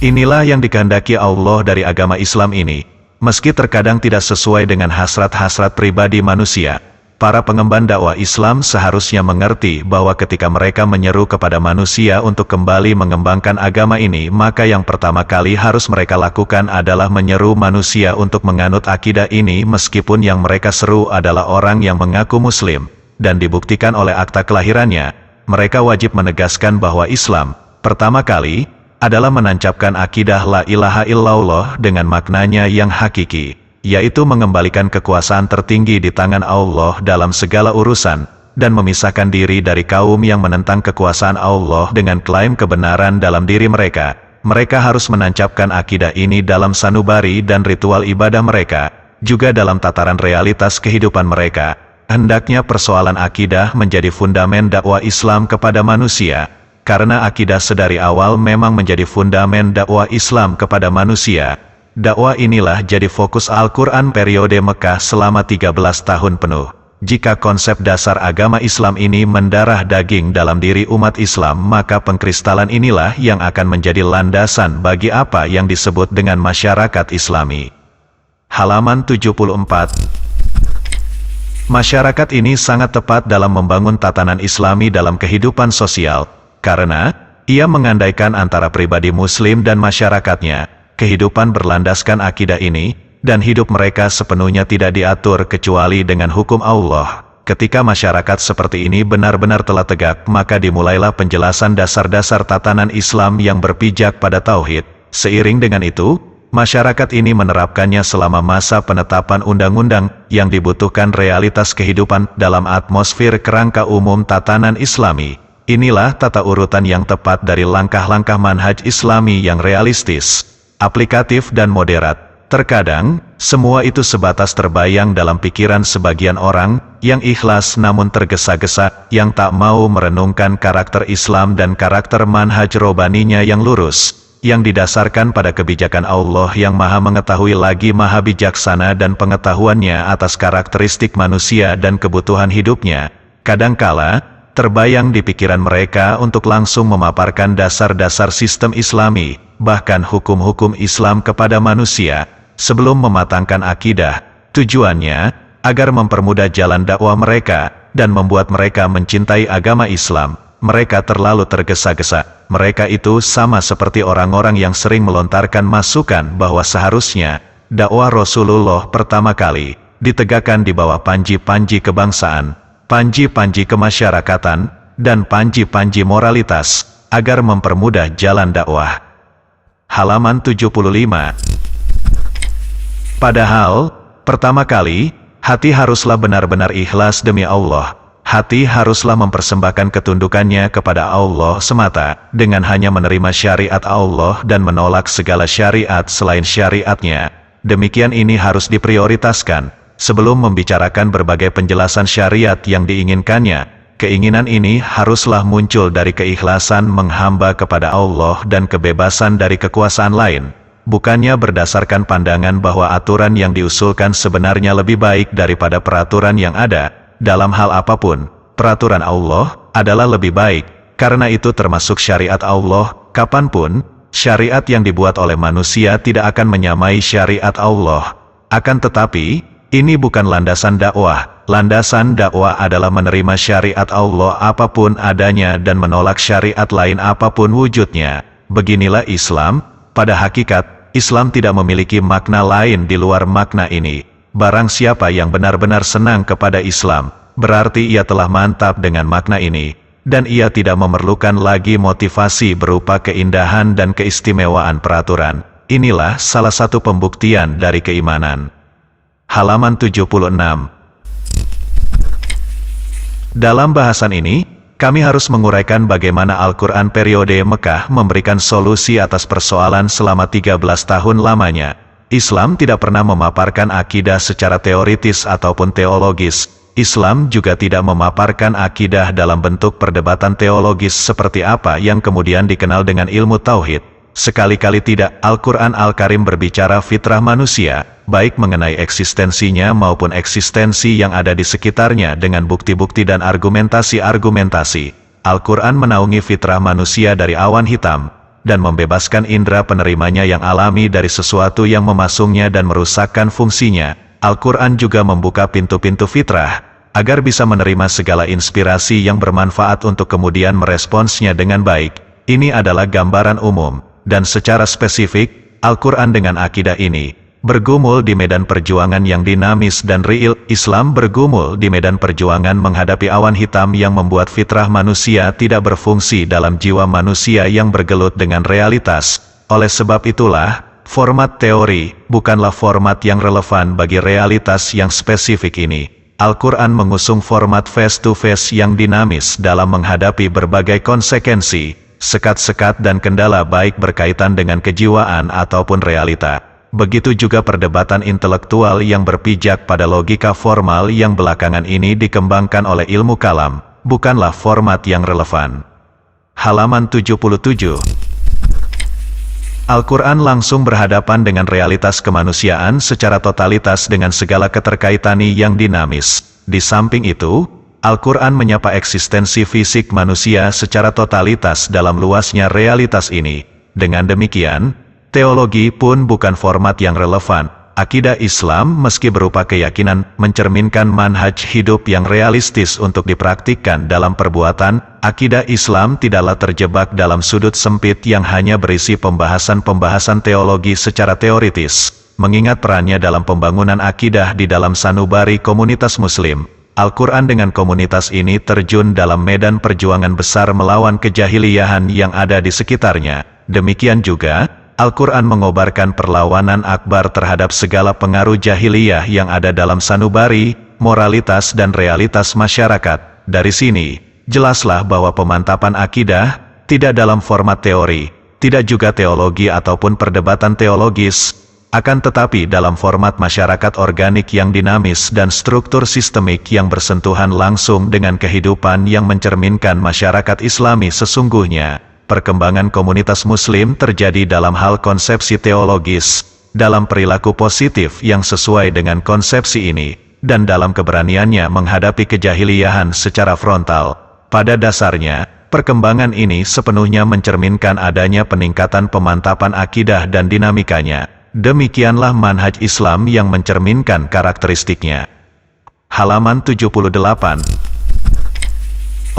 Speaker 1: Inilah yang dikehendaki Allah dari agama Islam ini. Meski terkadang tidak sesuai dengan hasrat-hasrat pribadi manusia, para pengemban dakwah Islam seharusnya mengerti bahwa ketika mereka menyeru kepada manusia untuk kembali mengembangkan agama ini, maka yang pertama kali harus mereka lakukan adalah menyeru manusia untuk menganut akidah ini meskipun yang mereka seru adalah orang yang mengaku Muslim, dan dibuktikan oleh akta kelahirannya. Mereka wajib menegaskan bahwa Islam, pertama kali, adalah menancapkan akidah la ilaha illallah dengan maknanya yang hakiki, yaitu mengembalikan kekuasaan tertinggi di tangan Allah dalam segala urusan, dan memisahkan diri dari kaum yang menentang kekuasaan Allah dengan klaim kebenaran dalam diri mereka. Mereka harus menancapkan akidah ini dalam sanubari dan ritual ibadah mereka, juga dalam tataran realitas kehidupan mereka. Hendaknya persoalan akidah menjadi fundamen dakwah Islam kepada manusia, karena akidah sedari awal memang menjadi fundamen dakwah Islam kepada manusia. Dakwah inilah jadi fokus Al-Quran periode Mekah selama 13 tahun penuh. Jika konsep dasar agama Islam ini mendarah daging dalam diri umat Islam, maka pengkristalan inilah yang akan menjadi landasan bagi apa yang disebut dengan masyarakat Islami. Halaman 74. Masyarakat ini sangat tepat dalam membangun tatanan Islami dalam kehidupan sosial, karena ia mengandaikan antara pribadi Muslim dan masyarakatnya. Kehidupan berlandaskan akidah ini, dan hidup mereka sepenuhnya tidak diatur kecuali dengan hukum Allah. Ketika masyarakat seperti ini benar-benar telah tegak, maka dimulailah penjelasan dasar-dasar tatanan Islam yang berpijak pada tauhid. Seiring dengan itu, masyarakat ini menerapkannya selama masa penetapan undang-undang yang dibutuhkan realitas kehidupan dalam atmosfer kerangka umum tatanan Islami. Inilah tata urutan yang tepat dari langkah-langkah manhaj Islami yang realistis, aplikatif dan moderat. Terkadang, semua itu sebatas terbayang dalam pikiran sebagian orang yang ikhlas namun tergesa-gesa, yang tak mau merenungkan karakter Islam dan karakter manhaj robaninya yang lurus, yang didasarkan pada kebijakan Allah yang maha mengetahui lagi maha bijaksana dan pengetahuannya atas karakteristik manusia dan kebutuhan hidupnya. Kadangkala, terbayang di pikiran mereka untuk langsung memaparkan dasar-dasar sistem Islami, bahkan hukum-hukum Islam kepada manusia, sebelum mematangkan akidah. Tujuannya, agar mempermudah jalan dakwah mereka, dan membuat mereka mencintai agama Islam. Mereka terlalu tergesa-gesa. Mereka itu sama seperti orang-orang yang sering melontarkan masukan bahwa seharusnya dakwah Rasulullah pertama kali ditegakkan di bawah panji-panji kebangsaan, panji-panji kemasyarakatan, dan panji-panji moralitas, agar mempermudah jalan dakwah. Halaman 75. Padahal, pertama kali, hati haruslah benar-benar ikhlas demi Allah. Hati haruslah mempersembahkan ketundukannya kepada Allah semata, dengan hanya menerima syariat Allah dan menolak segala syariat selain syariatnya. Demikian ini harus diprioritaskan, sebelum membicarakan berbagai penjelasan syariat yang diinginkannya. Keinginan ini haruslah muncul dari keikhlasan menghamba kepada Allah dan kebebasan dari kekuasaan lain. Bukannya berdasarkan pandangan bahwa aturan yang diusulkan sebenarnya lebih baik daripada peraturan yang ada. Dalam hal apapun, peraturan Allah adalah lebih baik, karena itu termasuk syariat Allah. Kapanpun, syariat yang dibuat oleh manusia tidak akan menyamai syariat Allah. Akan tetapi, ini bukan landasan dakwah. Landasan dakwah adalah menerima syariat Allah apapun adanya dan menolak syariat lain apapun wujudnya. Beginilah Islam. Pada hakikat, Islam tidak memiliki makna lain di luar makna ini. Barang siapa yang benar-benar senang kepada Islam, berarti ia telah mantap dengan makna ini, dan ia tidak memerlukan lagi motivasi berupa keindahan dan keistimewaan peraturan. Inilah salah satu pembuktian dari keimanan. Halaman 76. Dalam bahasan ini, kami harus menguraikan bagaimana Al-Quran periode Mekah memberikan solusi atas persoalan selama 13 tahun lamanya. Islam tidak pernah memaparkan akidah secara teoritis ataupun teologis. Islam juga tidak memaparkan akidah dalam bentuk perdebatan teologis seperti apa yang kemudian dikenal dengan ilmu tauhid. Sekali-kali tidak. Al-Quran Al-Karim berbicara fitrah manusia, baik mengenai eksistensinya maupun eksistensi yang ada di sekitarnya dengan bukti-bukti dan argumentasi-argumentasi. Al-Quran menaungi fitrah manusia dari awan hitam, dan membebaskan indera penerimanya yang alami dari sesuatu yang memasungnya dan merusakkan fungsinya. Al-Quran juga membuka pintu-pintu fitrah, agar bisa menerima segala inspirasi yang bermanfaat untuk kemudian meresponsnya dengan baik. Ini adalah gambaran umum, dan secara spesifik, Al-Quran dengan akidah ini bergumul di medan perjuangan yang dinamis dan real. Islam bergumul di medan perjuangan menghadapi awan hitam yang membuat fitrah manusia tidak berfungsi dalam jiwa manusia yang bergelut dengan realitas. Oleh sebab itulah, format teori bukanlah format yang relevan bagi realitas yang spesifik ini. Al-Quran mengusung format face-to-face yang dinamis dalam menghadapi berbagai konsekuensi, sekat-sekat dan kendala baik berkaitan dengan kejiwaan ataupun realita. Begitu juga perdebatan intelektual yang berpijak pada logika formal yang belakangan ini dikembangkan oleh ilmu kalam, bukanlah format yang relevan. Halaman 77. Al-Quran langsung berhadapan dengan realitas kemanusiaan secara totalitas dengan segala keterkaitannya yang dinamis. Di samping itu, Al-Quran menyapa eksistensi fisik manusia secara totalitas dalam luasnya realitas ini. Dengan demikian, teologi pun bukan format yang relevan. Akidah Islam meski berupa keyakinan mencerminkan manhaj hidup yang realistis untuk dipraktikkan dalam perbuatan. Akidah Islam tidaklah terjebak dalam sudut sempit yang hanya berisi pembahasan-pembahasan teologi secara teoritis. Mengingat perannya dalam pembangunan akidah di dalam sanubari komunitas muslim, Al-Quran dengan komunitas ini terjun dalam medan perjuangan besar melawan kejahiliyahan yang ada di sekitarnya. Demikian juga, Al-Quran mengobarkan perlawanan akbar terhadap segala pengaruh jahiliyah yang ada dalam sanubari, moralitas dan realitas masyarakat. Dari sini, jelaslah bahwa pemantapan akidah tidak dalam format teori, tidak juga teologi ataupun perdebatan teologis, akan tetapi dalam format masyarakat organik yang dinamis dan struktur sistemik yang bersentuhan langsung dengan kehidupan yang mencerminkan masyarakat Islami sesungguhnya. Perkembangan komunitas muslim terjadi dalam hal konsepsi teologis, dalam perilaku positif yang sesuai dengan konsepsi ini, dan dalam keberaniannya menghadapi kejahiliyahan secara frontal. Pada dasarnya, perkembangan ini sepenuhnya mencerminkan adanya peningkatan pemantapan akidah dan dinamikanya. Demikianlah manhaj Islam yang mencerminkan karakteristiknya. Halaman 78.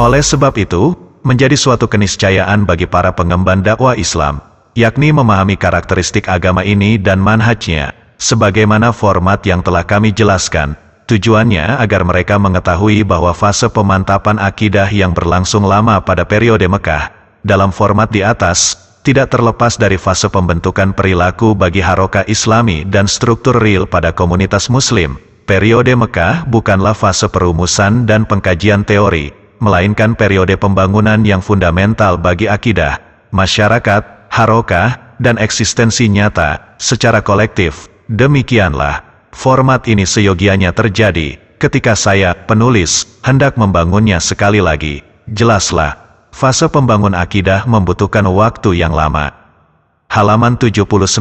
Speaker 1: Oleh sebab itu, menjadi suatu keniscayaan bagi para pengemban dakwah Islam, yakni memahami karakteristik agama ini dan manhajnya, sebagaimana format yang telah kami jelaskan. Tujuannya agar mereka mengetahui bahwa fase pemantapan akidah yang berlangsung lama pada periode Mekah, dalam format di atas, tidak terlepas dari fase pembentukan perilaku bagi harokah Islami dan struktur real pada komunitas Muslim. Periode Mekah bukanlah fase perumusan dan pengkajian teori, melainkan periode pembangunan yang fundamental bagi akidah, masyarakat, harokah, dan eksistensi nyata, secara kolektif. Demikianlah, format ini seyogianya terjadi, ketika saya, penulis, hendak membangunnya sekali lagi. Jelaslah, fase pembangun akidah membutuhkan waktu yang lama. Halaman 79.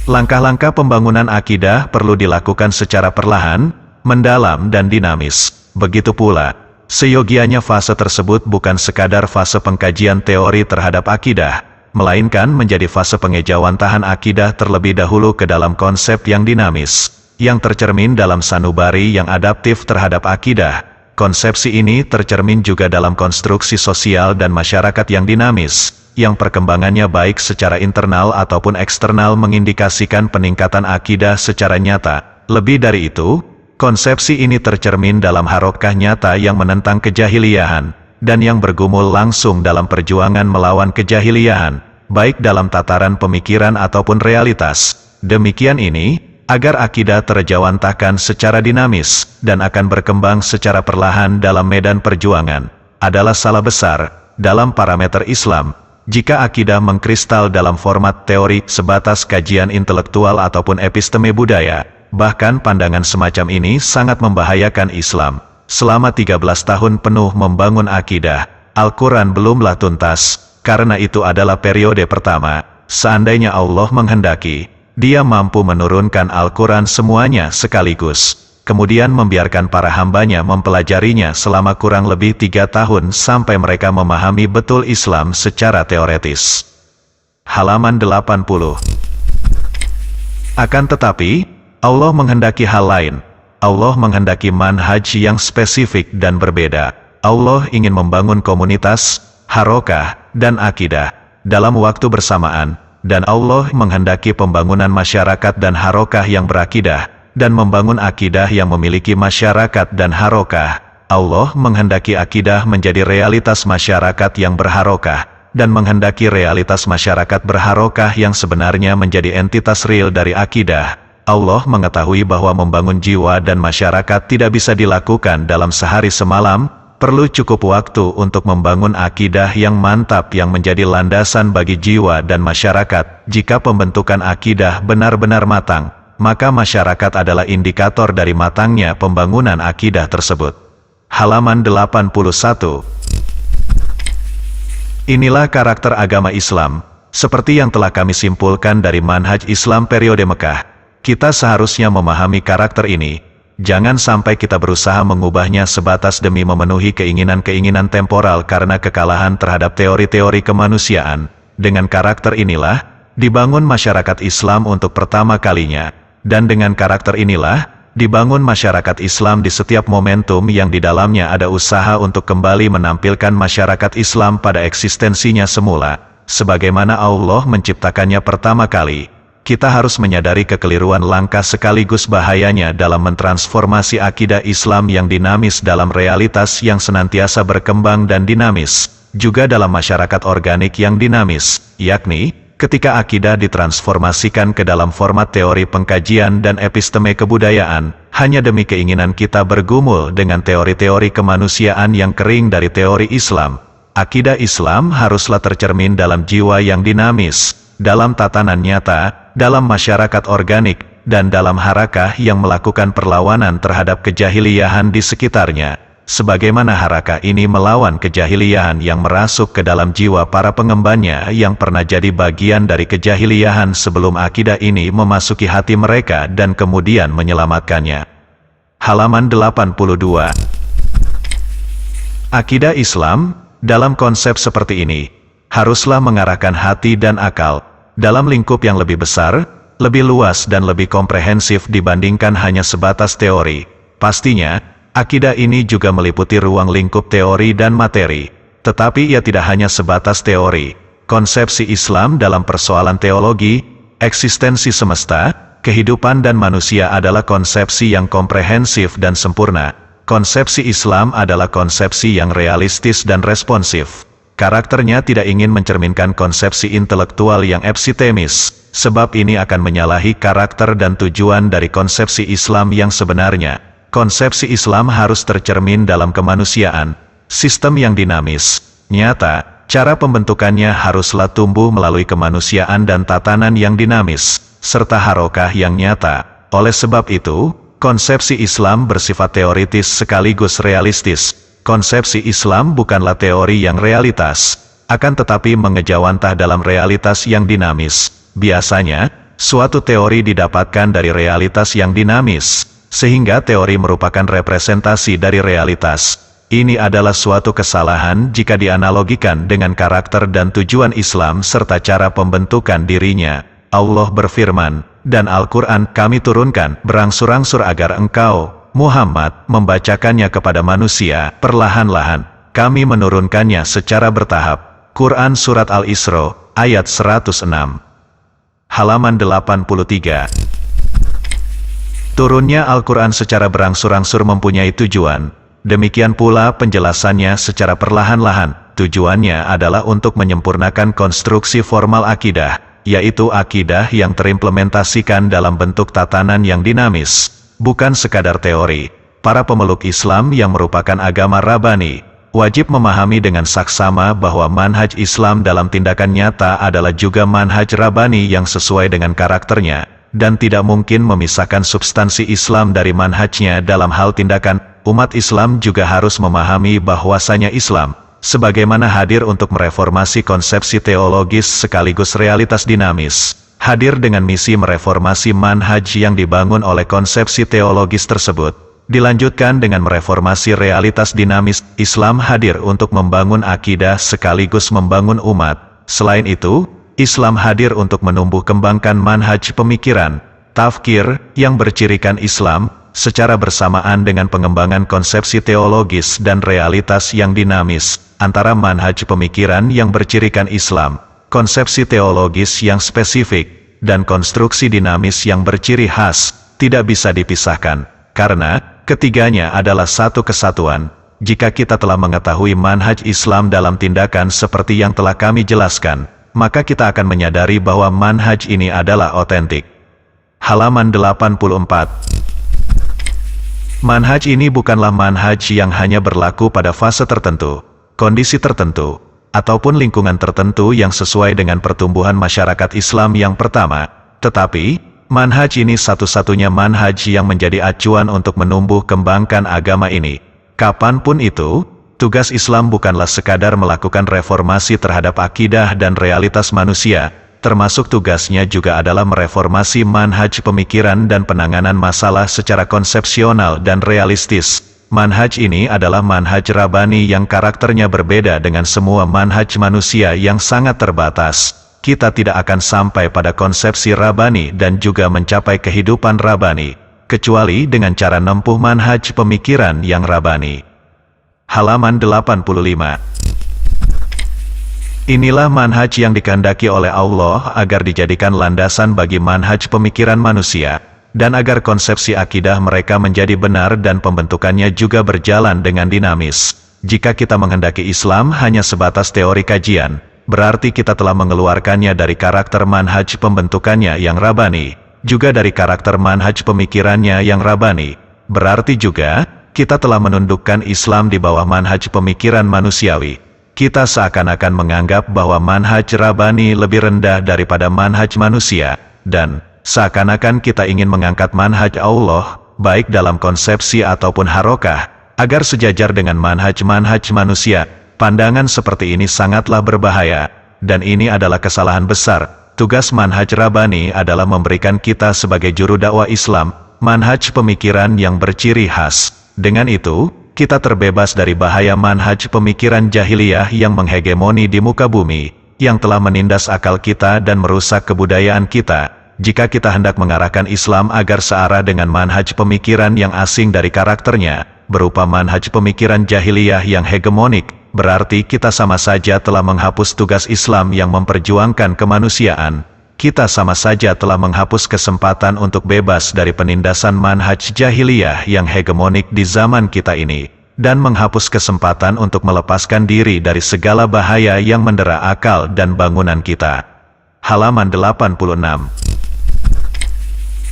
Speaker 1: Langkah-langkah pembangunan akidah perlu dilakukan secara perlahan, mendalam dan dinamis. Begitu pula, seyogianya fase tersebut bukan sekadar fase pengkajian teori terhadap akidah, melainkan menjadi fase pengejawantahan akidah terlebih dahulu ke dalam konsep yang dinamis, yang tercermin dalam sanubari yang adaptif terhadap akidah. Konsepsi ini tercermin juga dalam konstruksi sosial dan masyarakat yang dinamis, yang perkembangannya baik secara internal ataupun eksternal mengindikasikan peningkatan akidah secara nyata. Lebih dari itu, konsepsi ini tercermin dalam harokah nyata yang menentang kejahiliyahan, dan yang bergumul langsung dalam perjuangan melawan kejahiliyahan, baik dalam tataran pemikiran ataupun realitas. Demikian ini, agar akidah terjawantahkan secara dinamis, dan akan berkembang secara perlahan dalam medan perjuangan, adalah salah besar, dalam parameter Islam, jika akidah mengkristal dalam format teori sebatas kajian intelektual ataupun episteme budaya. Bahkan pandangan semacam ini sangat membahayakan Islam. Selama 13 tahun penuh membangun akidah, Al-Quran belumlah tuntas, karena itu adalah periode pertama. Seandainya Allah menghendaki, Dia mampu menurunkan Al-Quran semuanya sekaligus, kemudian membiarkan para hambanya mempelajarinya selama kurang lebih 3 tahun sampai mereka memahami betul Islam secara teoretis. Halaman 80. Akan tetapi, Allah menghendaki hal lain. Allah menghendaki manhaj yang spesifik dan berbeda. Allah ingin membangun komunitas, harokah, dan akidah dalam waktu bersamaan, dan Allah menghendaki pembangunan masyarakat dan harokah yang berakidah, dan membangun akidah yang memiliki masyarakat dan harokah. Allah menghendaki akidah menjadi realitas masyarakat yang berharokah, dan menghendaki realitas masyarakat berharokah yang sebenarnya menjadi entitas real dari akidah. Allah mengetahui bahwa membangun jiwa dan masyarakat tidak bisa dilakukan dalam sehari semalam, perlu cukup waktu untuk membangun akidah yang mantap yang menjadi landasan bagi jiwa dan masyarakat. Jika pembentukan akidah benar-benar matang, maka masyarakat adalah indikator dari matangnya pembangunan akidah tersebut. Halaman 81. Inilah karakter agama Islam, seperti yang telah kami simpulkan dari manhaj Islam periode Mekah. Kita seharusnya memahami karakter ini, Jangan sampai kita berusaha mengubahnya sebatas demi memenuhi keinginan-keinginan temporal karena kekalahan terhadap teori-teori kemanusiaan. Dengan karakter inilah, dibangun masyarakat Islam untuk pertama kalinya. Dan dengan karakter inilah, dibangun masyarakat Islam di setiap momentum yang di dalamnya ada usaha untuk kembali menampilkan masyarakat Islam pada eksistensinya semula, sebagaimana Allah menciptakannya pertama kali. Kita harus menyadari kekeliruan langkah sekaligus bahayanya dalam mentransformasi akidah Islam yang dinamis dalam realitas yang senantiasa berkembang dan dinamis, juga dalam masyarakat organik yang dinamis, yakni, ketika akidah ditransformasikan ke dalam format teori pengkajian dan episteme kebudayaan, hanya demi keinginan kita bergumul dengan teori-teori kemanusiaan yang kering dari teori Islam. Akidah Islam haruslah tercermin dalam jiwa yang dinamis, dalam tatanan nyata, dalam masyarakat organik, dan dalam harakah yang melakukan perlawanan terhadap kejahiliyahan di sekitarnya. Sebagaimana harakah ini melawan kejahiliyahan yang merasuk ke dalam jiwa para pengembannya yang pernah jadi bagian dari kejahiliyahan sebelum akidah ini memasuki hati mereka dan kemudian menyelamatkannya. Halaman 82. Akidah Islam, dalam konsep seperti ini, haruslah mengarahkan hati dan akal, dalam lingkup yang lebih besar, lebih luas dan lebih komprehensif dibandingkan hanya sebatas teori. Pastinya, akidah ini juga meliputi ruang lingkup teori dan materi, tetapi ia tidak hanya sebatas teori. Konsepsi Islam dalam persoalan teologi, eksistensi semesta, kehidupan dan manusia adalah konsepsi yang komprehensif dan sempurna. Konsepsi Islam adalah konsepsi yang realistis dan responsif. Karakternya tidak ingin mencerminkan konsepsi intelektual yang epistemis, sebab ini akan menyalahi karakter dan tujuan dari konsepsi Islam yang sebenarnya. Konsepsi Islam harus tercermin dalam kemanusiaan, sistem yang dinamis, nyata, cara pembentukannya haruslah tumbuh melalui kemanusiaan dan tatanan yang dinamis, serta harokah yang nyata. Oleh sebab itu, konsepsi Islam bersifat teoritis sekaligus realistis. Konsepsi Islam bukanlah teori yang realitas, akan tetapi mengejawantah dalam realitas yang dinamis. Biasanya, suatu teori didapatkan dari realitas yang dinamis, sehingga teori merupakan representasi dari realitas. Ini adalah suatu kesalahan jika dianalogikan dengan karakter dan tujuan Islam serta cara pembentukan dirinya. Allah berfirman, dan Al-Quran kami turunkan berangsur-angsur agar engkau, Muhammad, membacakannya kepada manusia, perlahan-lahan. Kami menurunkannya secara bertahap. Quran Surat Al-Isra, ayat 106. Halaman 83. Turunnya Al-Quran secara berangsur-angsur mempunyai tujuan. Demikian pula penjelasannya secara perlahan-lahan. Tujuannya adalah untuk menyempurnakan konstruksi formal akidah, yaitu akidah yang terimplementasikan dalam bentuk tatanan yang dinamis, bukan sekadar teori. Para pemeluk Islam yang merupakan agama Rabbani, wajib memahami dengan saksama bahwa manhaj Islam dalam tindakan nyata adalah juga manhaj Rabbani yang sesuai dengan karakternya, dan tidak mungkin memisahkan substansi Islam dari manhajnya dalam hal tindakan. Umat Islam juga harus memahami bahwasanya Islam, sebagaimana hadir untuk mereformasi konsepsi teologis sekaligus realitas dinamis, hadir dengan misi mereformasi manhaj yang dibangun oleh konsepsi teologis tersebut. Dilanjutkan dengan mereformasi realitas dinamis, Islam hadir untuk membangun akidah sekaligus membangun umat. Selain itu, Islam hadir untuk menumbuh kembangkan manhaj pemikiran, tafkir, yang bercirikan Islam, secara bersamaan dengan pengembangan konsepsi teologis dan realitas yang dinamis, antara manhaj pemikiran yang bercirikan Islam, konsepsi teologis yang spesifik, dan konstruksi dinamis yang berciri khas, tidak bisa dipisahkan, karena ketiganya adalah satu kesatuan. Jika kita telah mengetahui manhaj Islam dalam tindakan seperti yang telah kami jelaskan, maka kita akan menyadari bahwa manhaj ini adalah otentik. Halaman 84. Manhaj ini bukanlah manhaj yang hanya berlaku pada fase tertentu, kondisi tertentu, ataupun lingkungan tertentu yang sesuai dengan pertumbuhan masyarakat Islam yang pertama, tetapi manhaj ini satu-satunya manhaj yang menjadi acuan untuk menumbuh kembangkan agama ini. Kapanpun itu, tugas Islam bukanlah sekadar melakukan reformasi terhadap akidah dan realitas manusia, termasuk tugasnya juga adalah mereformasi manhaj pemikiran dan penanganan masalah secara konsepsional dan realistis. Manhaj ini adalah manhaj Rabbani yang karakternya berbeda dengan semua manhaj manusia yang sangat terbatas. Kita tidak akan sampai pada konsepsi Rabbani dan juga mencapai kehidupan Rabbani, kecuali dengan cara menempuh manhaj pemikiran yang Rabbani. Halaman 85. Inilah manhaj yang dikehendaki oleh Allah agar dijadikan landasan bagi manhaj pemikiran manusia, dan agar konsepsi akidah mereka menjadi benar dan pembentukannya juga berjalan dengan dinamis. Jika kita menghendaki Islam hanya sebatas teori kajian, berarti kita telah mengeluarkannya dari karakter manhaj pembentukannya yang Rabbani, juga dari karakter manhaj pemikirannya yang Rabbani. Berarti juga, kita telah menundukkan Islam di bawah manhaj pemikiran manusiawi. Kita seakan-akan menganggap bahwa manhaj Rabbani lebih rendah daripada manhaj manusia, dan seakan-akan kita ingin mengangkat manhaj Allah, baik dalam konsepsi ataupun harokah, agar sejajar dengan manhaj-manhaj manusia. Pandangan seperti ini sangatlah berbahaya, dan ini adalah kesalahan besar. Tugas manhaj Rabbani adalah memberikan kita sebagai juru dakwah Islam, manhaj pemikiran yang berciri khas. Dengan itu, kita terbebas dari bahaya manhaj pemikiran jahiliyah yang menghegemoni di muka bumi, yang telah menindas akal kita dan merusak kebudayaan kita. Jika kita hendak mengarahkan Islam agar searah dengan manhaj pemikiran yang asing dari karakternya, berupa manhaj pemikiran jahiliyah yang hegemonik, berarti kita sama saja telah menghapus tugas Islam yang memperjuangkan kemanusiaan. Kita sama saja telah menghapus kesempatan untuk bebas dari penindasan manhaj jahiliyah yang hegemonik di zaman kita ini, dan menghapus kesempatan untuk melepaskan diri dari segala bahaya yang mendera akal dan bangunan kita. Halaman 86.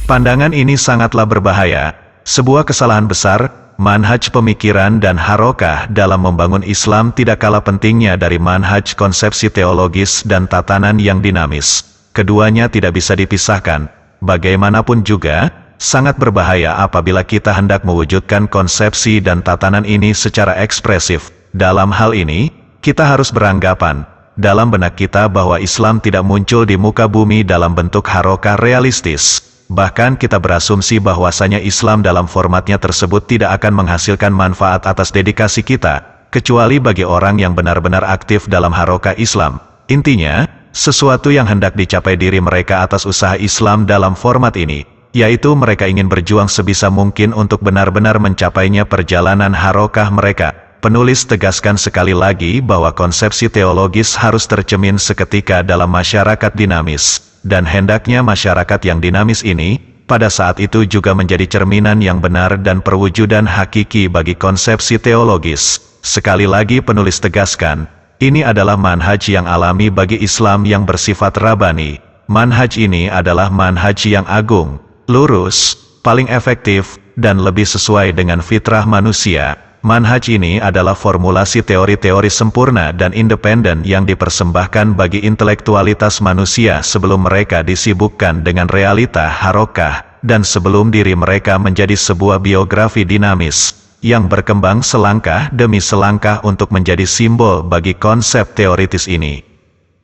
Speaker 1: Pandangan ini sangatlah berbahaya. Sebuah kesalahan besar, manhaj pemikiran dan harokah dalam membangun Islam tidak kalah pentingnya dari manhaj konsepsi teologis dan tatanan yang dinamis. Keduanya tidak bisa dipisahkan. Bagaimanapun juga, sangat berbahaya apabila kita hendak mewujudkan konsepsi dan tatanan ini secara ekspresif. Dalam hal ini, kita harus beranggapan dalam benak kita bahwa Islam tidak muncul di muka bumi dalam bentuk harokah realistis. Bahkan kita berasumsi bahwasanya Islam dalam formatnya tersebut tidak akan menghasilkan manfaat atas dedikasi kita, kecuali bagi orang yang benar-benar aktif dalam harokah Islam. Intinya, sesuatu yang hendak dicapai diri mereka atas usaha Islam dalam format ini, yaitu mereka ingin berjuang sebisa mungkin untuk benar-benar mencapainya perjalanan harokah mereka. Penulis tegaskan sekali lagi bahwa konsepsi teologis harus tercermin seketika dalam masyarakat dinamis, dan hendaknya masyarakat yang dinamis ini, pada saat itu juga menjadi cerminan yang benar dan perwujudan hakiki bagi konsepsi teologis. Sekali lagi penulis tegaskan, ini adalah manhaj yang alami bagi Islam yang bersifat Rabbani. Manhaj ini adalah manhaj yang agung, lurus, paling efektif, dan lebih sesuai dengan fitrah manusia. Manhaj ini adalah formulasi teori-teori sempurna dan independen yang dipersembahkan bagi intelektualitas manusia sebelum mereka disibukkan dengan realita harokah, dan sebelum diri mereka menjadi sebuah biografi dinamis, yang berkembang selangkah demi selangkah untuk menjadi simbol bagi konsep teoritis ini.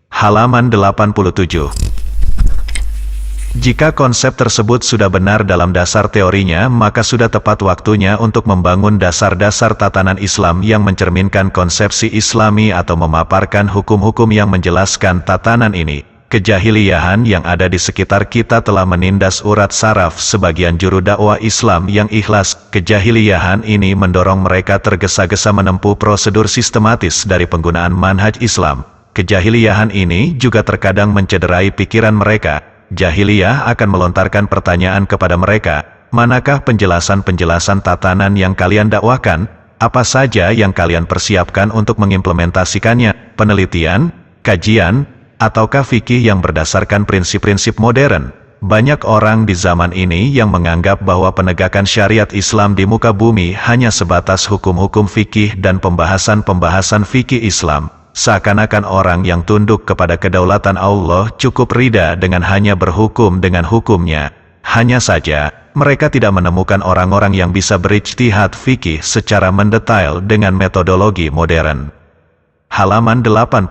Speaker 1: Halaman 87. Jika konsep tersebut sudah benar dalam dasar teorinya, maka sudah tepat waktunya untuk membangun dasar-dasar tatanan Islam yang mencerminkan konsepsi Islami atau memaparkan hukum-hukum yang menjelaskan tatanan ini. Kejahiliahan yang ada di sekitar kita telah menindas urat saraf sebagian juru dakwah Islam yang ikhlas. Kejahiliahan ini mendorong mereka tergesa-gesa menempuh prosedur sistematis dari penggunaan manhaj Islam. Kejahiliahan ini juga terkadang mencederai pikiran mereka. Jahiliyah akan melontarkan pertanyaan kepada mereka, manakah penjelasan-penjelasan tatanan yang kalian dakwakan? Apa saja yang kalian persiapkan untuk mengimplementasikannya? Penelitian, kajian, ataukah fikih yang berdasarkan prinsip-prinsip modern? Banyak orang di zaman ini yang menganggap bahwa penegakan syariat Islam di muka bumi hanya sebatas hukum-hukum fikih dan pembahasan-pembahasan fikih Islam. Seakan-akan orang yang tunduk kepada kedaulatan Allah cukup rida dengan hanya berhukum dengan hukumnya. Hanya saja, mereka tidak menemukan orang-orang yang bisa berijtihad fikih secara mendetail dengan metodologi modern. Halaman 88.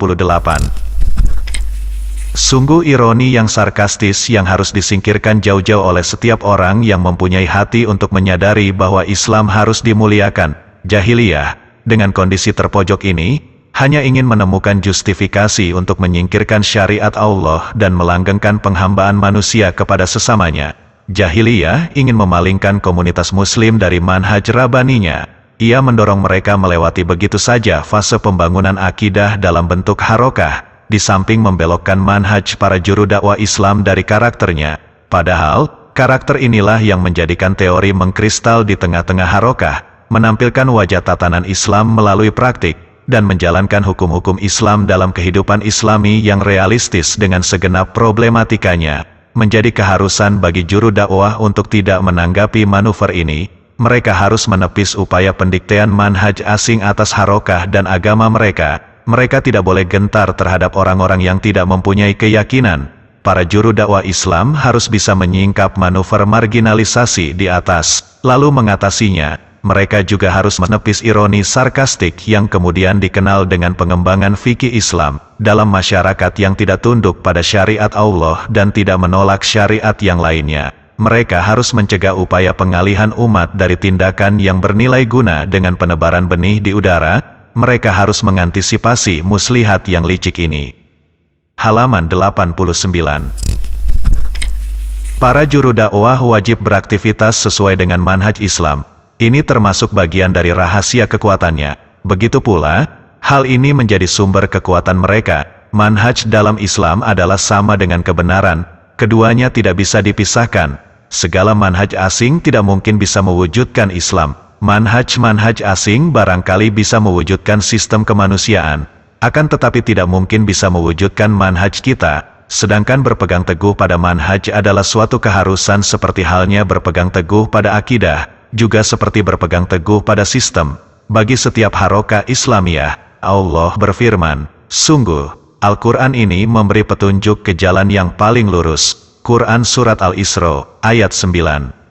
Speaker 1: Sungguh ironi yang sarkastis yang harus disingkirkan jauh-jauh oleh setiap orang yang mempunyai hati untuk menyadari bahwa Islam harus dimuliakan. Jahiliyah, dengan kondisi terpojok ini, hanya ingin menemukan justifikasi untuk menyingkirkan syariat Allah dan melanggengkan penghambaan manusia kepada sesamanya. Jahiliyah ingin memalingkan komunitas muslim dari manhaj rabbaninya. Ia mendorong mereka melewati begitu saja fase pembangunan akidah dalam bentuk harokah, di samping membelokkan manhaj para juru dakwah Islam dari karakternya. Padahal, karakter inilah yang menjadikan teori mengkristal di tengah-tengah harokah, menampilkan wajah tatanan Islam melalui praktik, dan menjalankan hukum-hukum Islam dalam kehidupan Islami yang realistis dengan segenap problematikanya. Menjadi keharusan bagi juru dakwah untuk tidak menanggapi manuver ini. Mereka harus menepis upaya pendiktean manhaj asing atas harokah dan agama mereka. Mereka tidak boleh gentar terhadap orang-orang yang tidak mempunyai keyakinan. Para juru dakwah Islam harus bisa menyingkap manuver marginalisasi di atas, lalu mengatasinya. Mereka juga harus menepis ironi sarkastik yang kemudian dikenal dengan pengembangan fikih Islam dalam masyarakat yang tidak tunduk pada syariat Allah dan tidak menolak syariat yang lainnya. Mereka harus mencegah upaya pengalihan umat dari tindakan yang bernilai guna dengan penebaran benih di udara. Mereka harus mengantisipasi muslihat yang licik ini. Halaman 89. Para juru dakwah wajib beraktivitas sesuai dengan manhaj Islam. Ini termasuk bagian dari rahasia kekuatannya. Begitu pula, hal ini menjadi sumber kekuatan mereka. Manhaj dalam Islam adalah sama dengan kebenaran. Keduanya tidak bisa dipisahkan. Segala manhaj asing tidak mungkin bisa mewujudkan Islam. Manhaj-manhaj asing barangkali bisa mewujudkan sistem kemanusiaan, akan tetapi tidak mungkin bisa mewujudkan manhaj kita, sedangkan berpegang teguh pada manhaj adalah suatu keharusan seperti halnya berpegang teguh pada akidah, juga seperti berpegang teguh pada sistem. Bagi setiap harokah Islamiyah, Allah berfirman, sungguh, Al-Quran ini memberi petunjuk ke jalan yang paling lurus. Quran Surat Al-Isra, ayat 9.